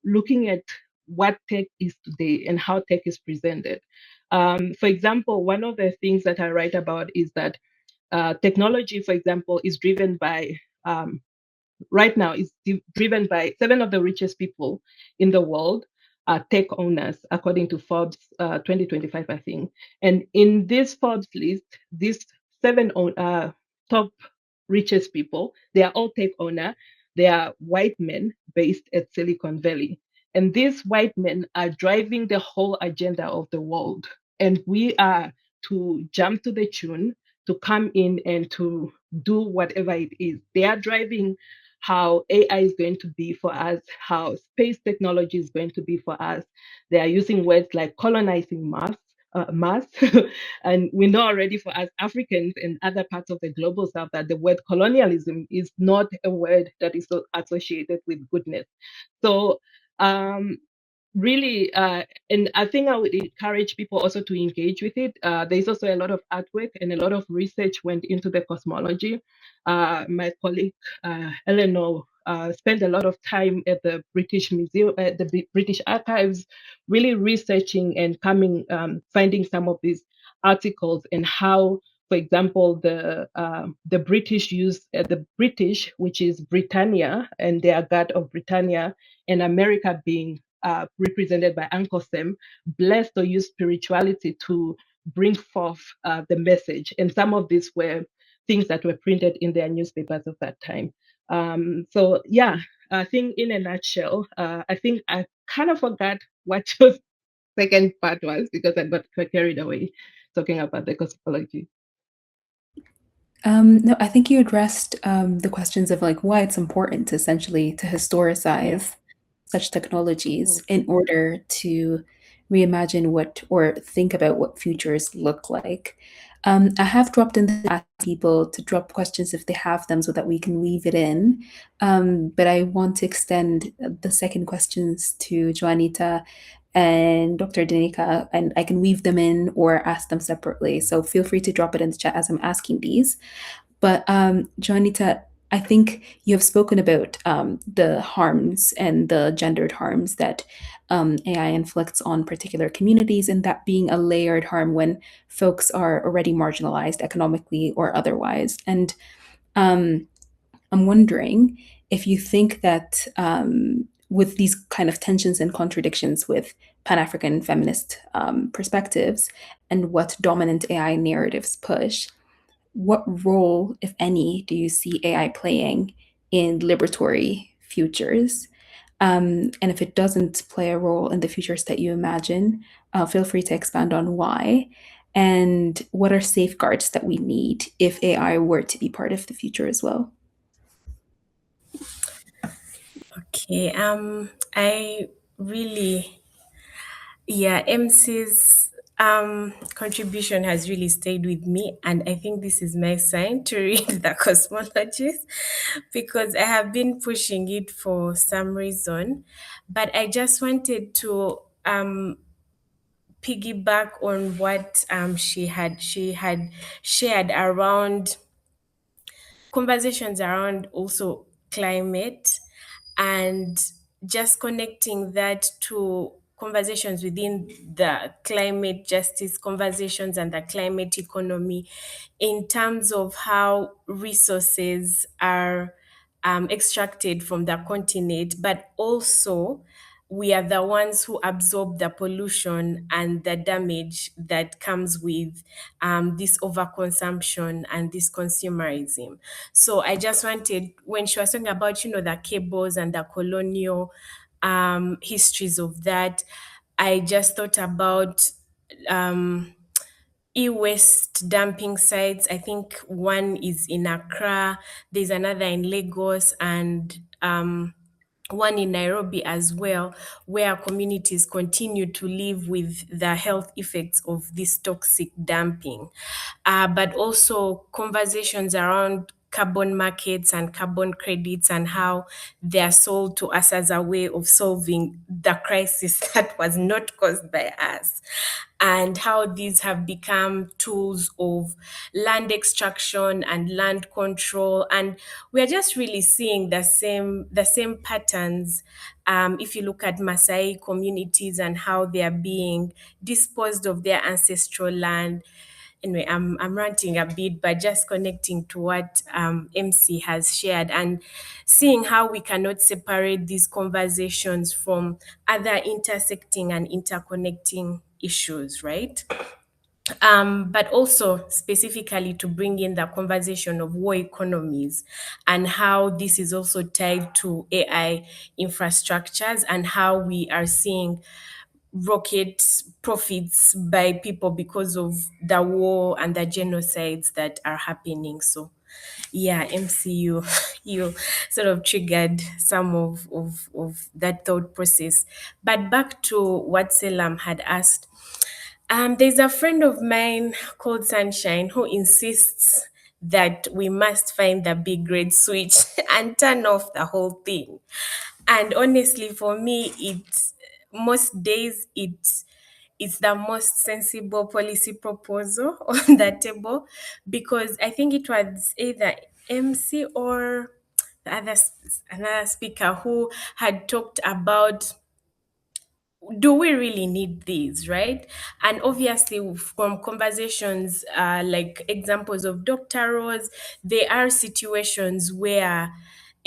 looking at what tech is today and how tech is presented. For example, one of the things that I write about is that technology, for example, is driven by right now is driven by 7 of the richest people in the world are tech owners, according to Forbes 2025, I think. And in this Forbes list, these 7 top richest people, they are all tech owner. They are white men based at Silicon Valley. And these white men are driving the whole agenda of the world. And we are to jump to the tune, to come in and to do whatever it is. They are driving how AI is going to be for us, how space technology is going to be for us. They are using words like colonizing Mars. And we know already for us Africans and other parts of the global south that the word colonialism is not a word that is associated with goodness. So really, and I think I would encourage people also to engage with it. There's also a lot of artwork and a lot of research went into the cosmology. My colleague Eleanor spent a lot of time at the British Museum, at the British Archives, really researching and finding some of these articles and how, for example, the British use the British, which is Britannia, and they are god of Britannia, and America being represented by Uncle Sam, blessed or used spirituality to bring forth the message. And some of these were things that were printed in their newspapers of that time. So yeah, I think in a nutshell, I think I kind of forgot what your second part was because I got carried away talking about the cosmology. No, I think you addressed the questions of like why it's important to essentially to historicize such technologies in order to reimagine what or think about what futures look like. I have dropped in to ask people to drop questions if they have them so that we can weave it in. But I want to extend the second questions to Joanita and Dr. Danica, and I can weave them in or ask them separately. So feel free to drop it in the chat as I'm asking these. But Joanita, I think you have spoken about the harms and the gendered harms that AI inflicts on particular communities, and that being a layered harm when folks are already marginalized economically or otherwise. And um, I'm wondering if you think that with these kind of tensions and contradictions with Pan African feminist perspectives and what dominant AI narratives push, what role, if any, do you see AI playing in liberatory futures? And if it doesn't play a role in the futures that you imagine, feel free to expand on why. And what are safeguards that we need if AI were to be part of the future as well? Okay. I really, yeah, MC's contribution has really stayed with me, and I think this is my sign to read the cosmologies because I have been pushing it for some reason. But I just wanted to piggyback on what she had shared around conversations around also climate and just connecting that to conversations within the climate justice conversations and the climate economy in terms of how resources are extracted from the continent, but also we are the ones who absorb the pollution and the damage that comes with this overconsumption and this consumerism. So I just wanted, when she was talking about, the cables and the colonial histories of that, I just thought about e-waste dumping sites. I think one is in Accra, there's another in Lagos, and one in Nairobi as well, where communities continue to live with the health effects of this toxic dumping. But also conversations around carbon markets and carbon credits and how they are sold to us as a way of solving the crisis that was not caused by us, and how these have become tools of land extraction and land control. And we're just really seeing the same patterns. If you look at Maasai communities and how they are being disposed of their ancestral land. Anyway, I'm ranting a bit, but just connecting to what MC has shared and seeing how we cannot separate these conversations from other intersecting and interconnecting issues, right? But also specifically to bring in the conversation of war economies and how this is also tied to AI infrastructures and how we are seeing rocket profits by people because of the war and the genocides that are happening. So yeah, MCU, you sort of triggered some of that thought process. But back to what Selam had asked. There's a friend of mine called Sunshine who insists that we must find the big red switch and turn off the whole thing. And honestly, for me, most days it's the most sensible policy proposal on the table, because I think it was either MC or another speaker who had talked about, do we really need these, right? And obviously from conversations, like examples of Dr. Rose, there are situations where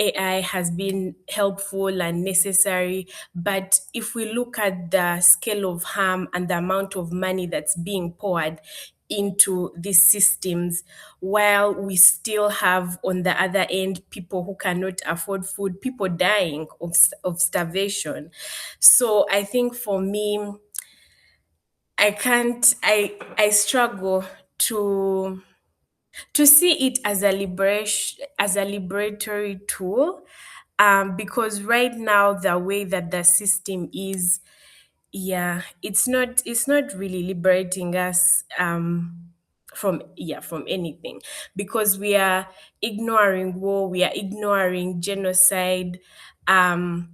AI has been helpful and necessary, but if we look at the scale of harm and the amount of money that's being poured into these systems, while we still have on the other end people who cannot afford food, people dying of starvation. So I think for me, I struggle to see it as a liberation, as a liberatory tool, because right now the way that the system is, yeah, it's not really liberating us, from anything, because we are ignoring war, we are ignoring genocide, um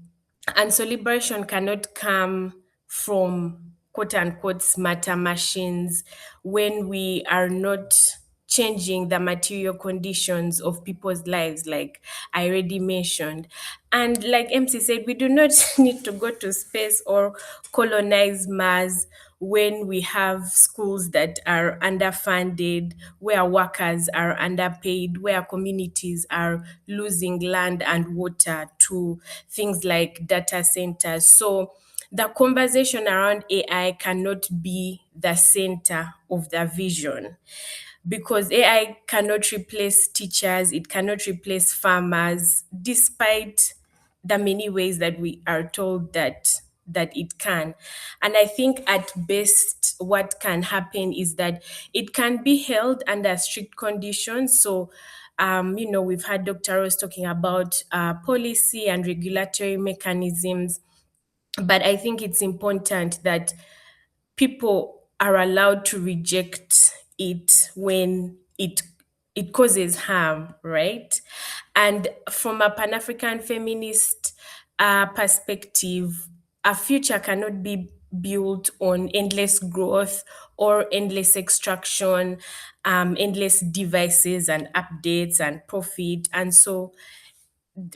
and so liberation cannot come from quote unquote smarter machines when we are not changing the material conditions of people's lives, like I already mentioned. And like MC said, we do not need to go to space or colonize Mars when we have schools that are underfunded, where workers are underpaid, where communities are losing land and water to things like data centers. So the conversation around AI cannot be the center of the vision, because AI cannot replace teachers, it cannot replace farmers, despite the many ways that we are told that it can. And I think at best what can happen is that it can be held under strict conditions. So we've had Dr. Rose talking about policy and regulatory mechanisms, but I think it's important that people are allowed to reject it when it causes harm, right? And from a Pan-African feminist perspective, a future cannot be built on endless growth or endless extraction, endless devices and updates and profit. And so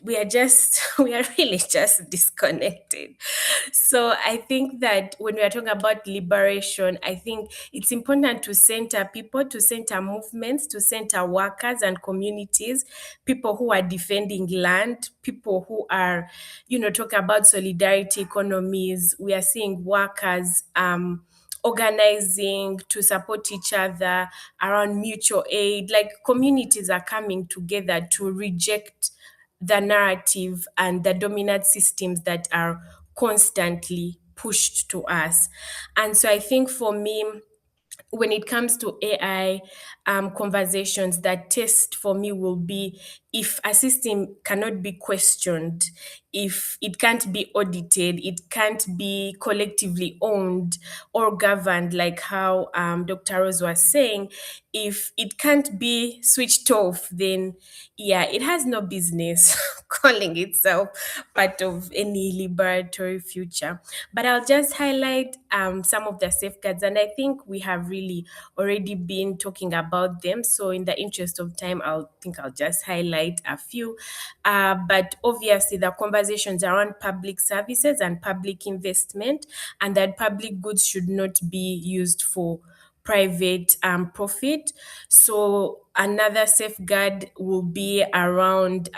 we are just we are really just disconnected. So I think that when we are talking about liberation, I think it's important to center people, to center movements, to center workers and communities, people who are defending land, people who are, talk about solidarity economies. We are seeing workers organizing to support each other around mutual aid. Like communities are coming together to reject the narrative and the dominant systems that are constantly pushed to us. And so I think for me, when it comes to AI conversations, that test for me will be if a system cannot be questioned, if it can't be audited, it can't be collectively owned or governed, like how Dr. Rose was saying, if it can't be switched off, then yeah, it has no business calling itself part of any liberatory future. But I'll just highlight some of the safeguards, and I think we have really already been talking about them. So, in the interest of time, I'll just highlight a few. But obviously, the conversations around public services and public investment, and that public goods should not be used for private profit. So another safeguard will be around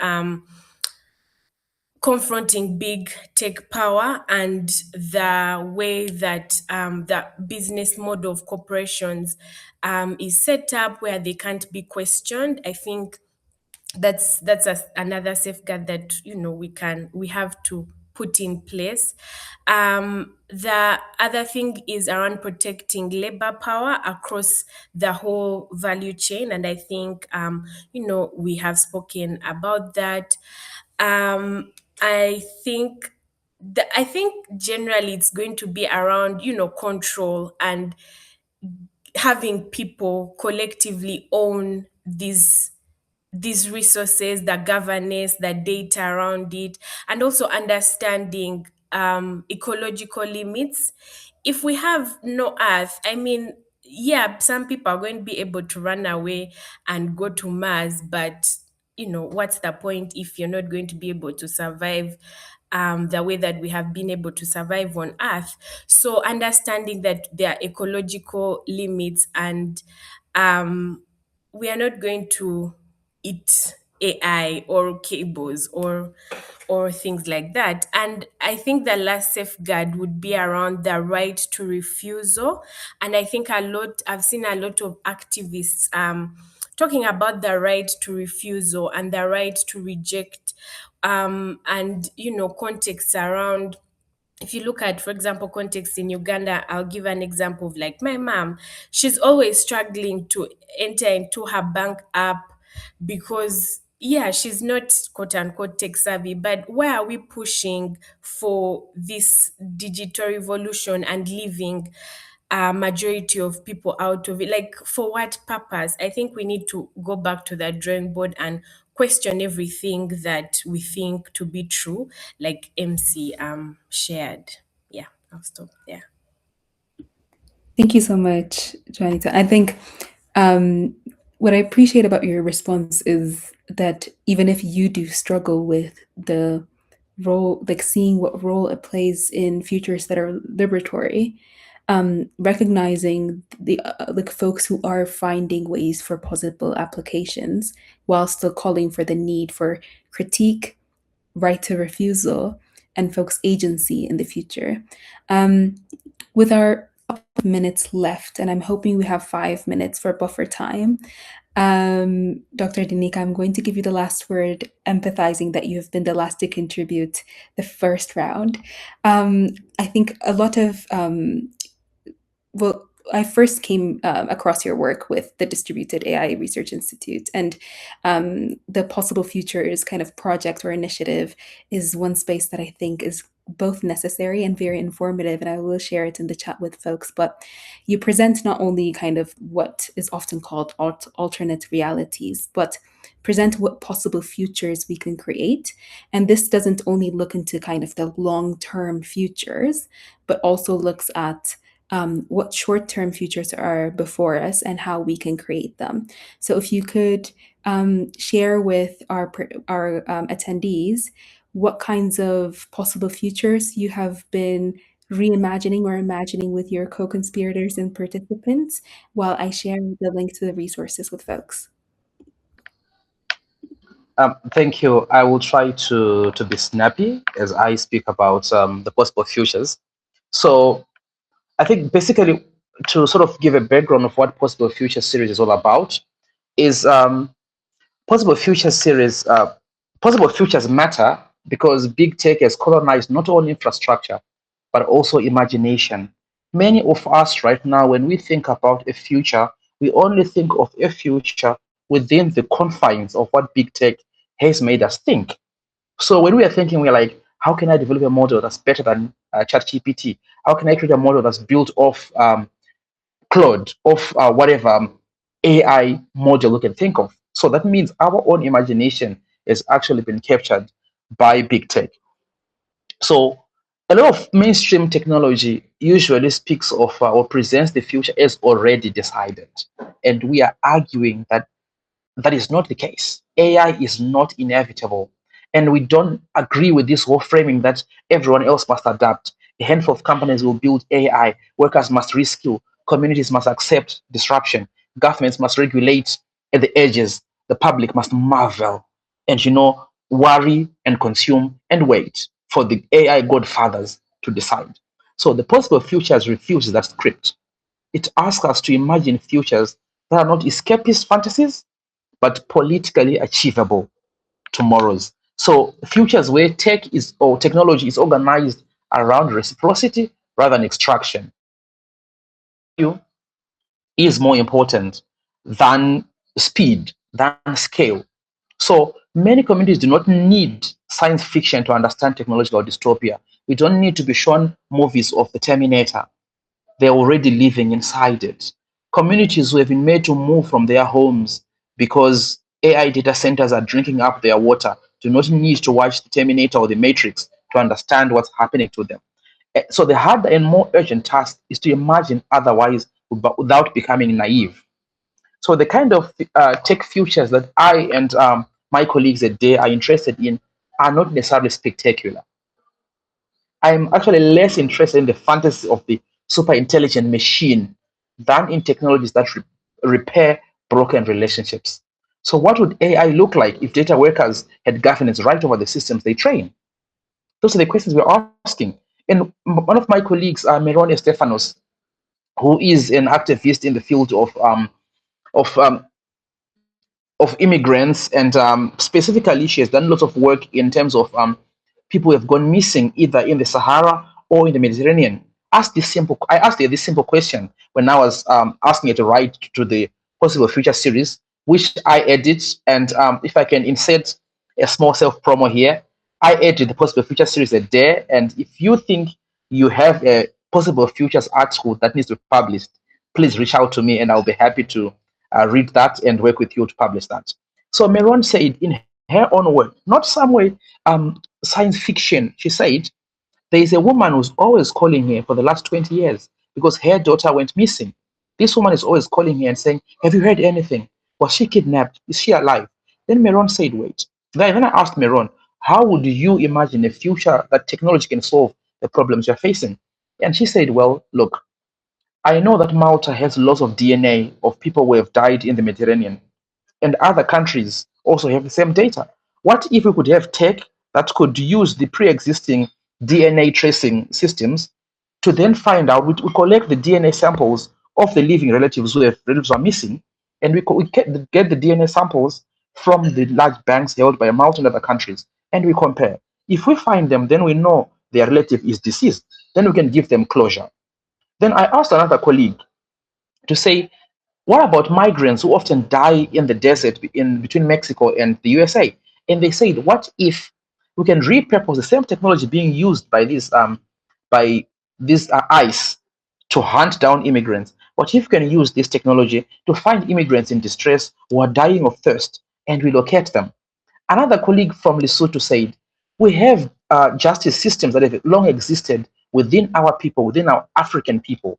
confronting big tech power and the way that the business model of corporations is set up, where they can't be questioned. I think that's another safeguard that we have to put in place. The other thing is around protecting labor power across the whole value chain, and I think we have spoken about that. I think generally it's going to be around control and having people collectively own these resources, the governance, the data around it, and also understanding ecological limits. If we have no earth, I mean, yeah, some people are going to be able to run away and go to Mars, but what's the point if you're not going to be able to survive the way that we have been able to survive on Earth? So understanding that there are ecological limits, and we are not going to eat AI or cables or things like that. And I think the last safeguard would be around the right to refusal. And I think I've seen a lot of activists talking about the right to refusal and the right to reject, and contexts around. If you look at, for example, context in Uganda, I'll give an example of like my mom. She's always struggling to enter into her bank app because, yeah, she's not quote unquote tech savvy. But why are we pushing for this digital revolution and leaving a majority of people out of it? Like, for what purpose? I think we need to go back to that drawing board and question everything that we think to be true, like MC shared. Yeah, I'll stop there. Thank you so much, Juanita. I think what I appreciate about your response is that even if you do struggle with the role, like seeing what role it plays in futures that are liberatory, recognizing the like folks who are finding ways for possible applications while still calling for the need for critique, right to refusal, and folks' agency in the future. With our minutes left, and I'm hoping we have 5 minutes for buffer time. Dr. Danica, I'm going to give you the last word, empathizing that you have been the last to contribute the first round. I think a lot of well, I first came across your work with the Distributed AI Research Institute, and the Possible Futures kind of project or initiative is one space that I think is both necessary and very informative, and I will share it in the chat with folks. But you present not only kind of what is often called alternate realities, but present what possible futures we can create. And this doesn't only look into kind of the long-term futures, but also looks at what short-term futures are before us and how we can create them. So if you could share with our attendees what kinds of possible futures you have been reimagining or imagining with your co-conspirators and participants, while I share the link to the resources with folks. Thank you. I will try to be snappy as I speak about the possible futures. So I think basically, to sort of give a background of what Possible Futures series is all about, is Possible Futures series. Possible Futures matter because big tech has colonized not only infrastructure but also imagination. Many of us right now, when we think about a future, we only think of a future within the confines of what big tech has made us think. So when we are thinking, we're like, how can I develop a model that's better than ChatGPT? How can I create a model that's built off Claude, of whatever AI model we can think of? So that means our own imagination has actually been captured by big tech. So a lot of mainstream technology usually speaks of or presents the future as already decided. And we are arguing that that is not the case. AI is not inevitable. And we don't agree with this whole framing that everyone else must adapt. A handful of companies will build AI, workers must reskill, communities must accept disruption, governments must regulate at the edges, the public must marvel and, worry and consume and wait for the AI godfathers to decide. So the possible futures refuses that script. It asks us to imagine futures that are not escapist fantasies, but politically achievable tomorrows. So futures where tech is or technology is organized around reciprocity rather than extraction. You is more important than speed, than scale. So many communities do not need science fiction to understand technological dystopia. We don't need to be shown movies of the Terminator. They're already living inside it. Communities who have been made to move from their homes because AI data centers are drinking up their water do not need to watch the Terminator or the Matrix to understand what's happening to them. So the harder and more urgent task is to imagine otherwise without becoming naive. So the kind of tech futures that I and my colleagues at DARE are interested in are not necessarily spectacular. I'm actually less interested in the fantasy of the super intelligent machine than in technologies that repair broken relationships. So, what would AI look like if data workers had governance right over the systems they train? Those are the questions we're asking. And one of my colleagues, Meron Estefanos, who is an activist in the field of of immigrants, and specifically, she has done lots of work in terms of people who have gone missing either in the Sahara or in the Mediterranean. I asked her this simple question when I was asking her to write to the Possible Future series, which I edit. And if I can insert a small self promo here, I edit the Possible Future series a day. And if you think you have a Possible Futures article that needs to be published, please reach out to me, and I'll be happy to read that and work with you to publish that. So Meron said in her own word, not some way science fiction, she said, there is a woman who's always calling her for the last 20 years because her daughter went missing. This woman is always calling her and saying, have you heard anything? Was she kidnapped? Is she alive? Then Meron said, wait. Then I asked Meron, how would you imagine a future that technology can solve the problems you're facing? And she said, well, look, I know that Malta has lots of DNA of people who have died in the Mediterranean, and other countries also have the same data. What if we could have tech that could use the pre-existing DNA tracing systems to then find out, we collect the DNA samples of the living relatives who are missing, and we get the DNA samples from the large banks held by Malta and other countries, and we compare. If we find them, then we know their relative is deceased. Then we can give them closure. Then I asked another colleague to say, what about migrants who often die in the desert between Mexico and the USA? And they said, what if we can repurpose the same technology being used by this ICE to hunt down immigrants? What if we can use this technology to find immigrants in distress who are dying of thirst and relocate them? Another colleague from Lesotho said, we have justice systems that have long existed within our people, within our African people,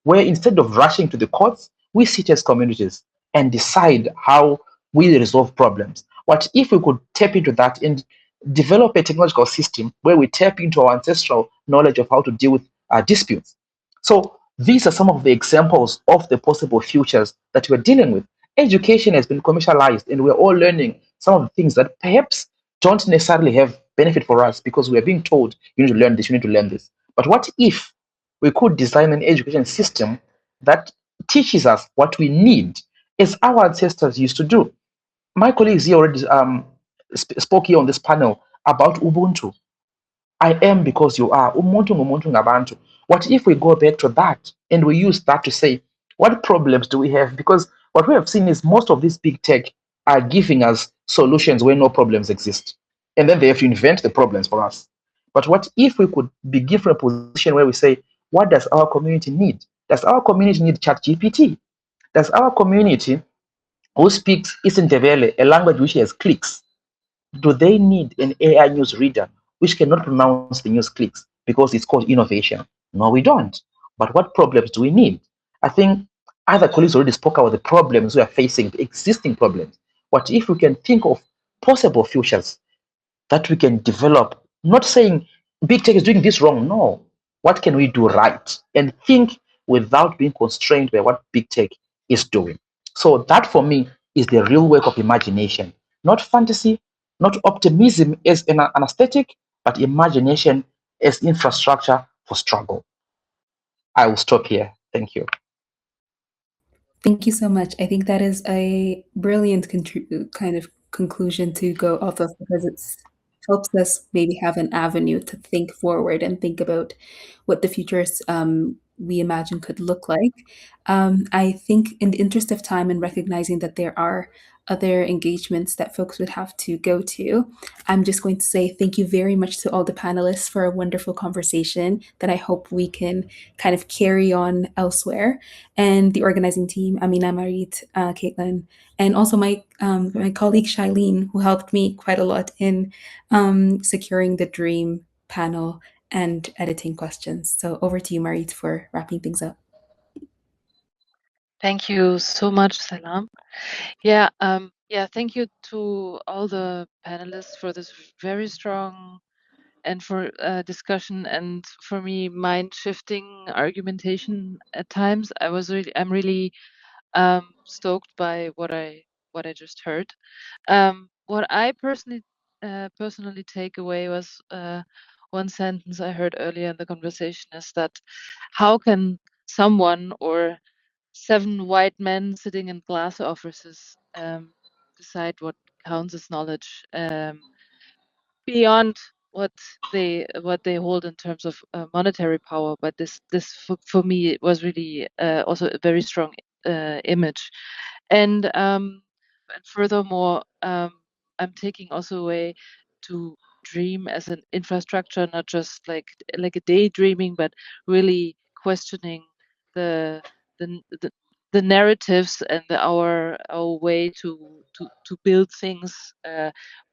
where instead of rushing to the courts, we sit as communities and decide how we resolve problems. What if we could tap into that and develop a technological system where we tap into our ancestral knowledge of how to deal with disputes? So these are some of the examples of the possible futures that we're dealing with. Education has been commercialized, and we're all learning some of the things that perhaps don't necessarily have benefit for us because we're being told you need to learn this, you need to learn this. But what if we could design an education system that teaches us what we need, as our ancestors used to do? My colleagues here already spoke here on this panel about Ubuntu. I am because you are. Umuntu ngumuntu ngabantu. What if we go back to that and we use that to say, what problems do we have? Because what we have seen is most of these big tech are giving us solutions where no problems exist. And then they have to invent the problems for us. But what if we could be given a position where we say, what does our community need? Does our community need ChatGPT? Does our community who speaks Isindebele, a language which has clicks, do they need an AI news reader which cannot pronounce the news clicks because it's called innovation? No, we don't. But what problems do we need? I think other colleagues already spoke about the problems we are facing, the existing problems. What if we can think of possible futures that we can develop? Not saying big tech is doing this wrong. No. What can we do right? And think without being constrained by what big tech is doing. So that for me is the real work of imagination, not fantasy, not optimism as an aesthetic, but imagination as infrastructure for struggle. I will stop here. Thank you. Thank you so much. I think that is a brilliant kind of conclusion to go off of because it helps us maybe have an avenue to think forward and think about what the futures we imagine could look like. I think, in the interest of time and recognizing that there are other engagements that folks would have to go to, I'm just going to say thank you very much to all the panelists for a wonderful conversation that I hope we can kind of carry on elsewhere, and the organizing team, Amina, Marit, Caitlin, and also my colleague Shailene, who helped me quite a lot in securing the dream panel and editing questions. So over to you, Marit, for wrapping things up. Thank you so much, Salam. Yeah, Yeah, thank you to all the panelists for this very strong and for discussion and for me mind-shifting argumentation at times. I'm really stoked by what I just heard. What I personally take away was one sentence I heard earlier in the conversation is that how can someone or seven white men sitting in glass offices decide what counts as knowledge beyond what they hold in terms of monetary power. But this for me it was really also a very strong image, and furthermore, I'm taking also away to dream as an infrastructure, not just like a daydreaming, but really questioning the the the narratives and our way to build things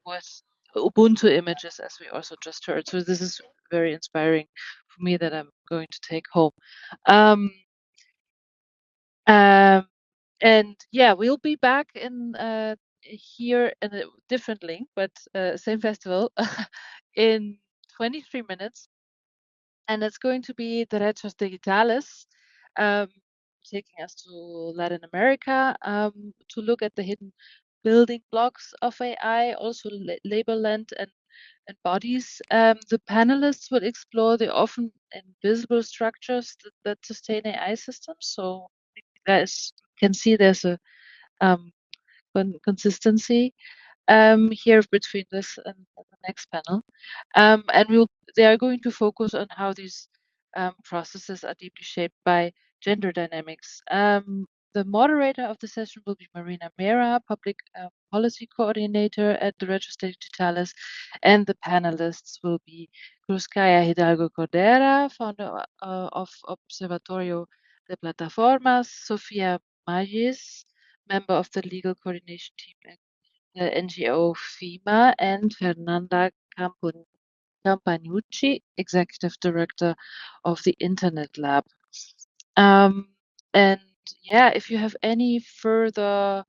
with Ubuntu images, as we also just heard. So this is very inspiring for me that I'm going to take home. Um, um, and yeah, we'll be back in here in a different link, but same festival in 23 minutes, and it's going to be Derechos Digitales, um, taking us to Latin America to look at the hidden building blocks of AI, also labor, land, and bodies. The panelists will explore the often invisible structures that sustain AI systems. So you guys can see there's a consistency here between this and the next panel. They are going to focus on how these processes are deeply shaped by gender dynamics. The moderator of the session will be Marina Mera, public policy coordinator at the Register Digitalis, and the panelists will be Cruzcaya Hidalgo Cordera, founder of Observatorio de Plataformas, Sofia Magis, member of the legal coordination team at the NGO FEMA, and Fernanda Campanucci, executive director of the Internet Lab. And yeah, if you have any further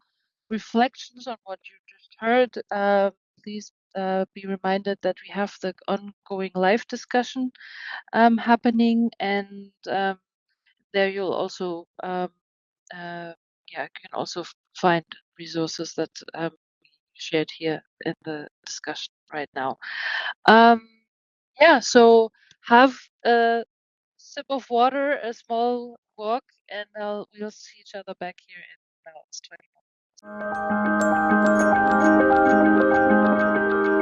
reflections on what you just heard, please be reminded that we have the ongoing live discussion happening, and there you'll also you can also find resources that we shared here in the discussion right now. Yeah, so have a sip of water, a small walk, and we'll see each other back here in about 20 minutes.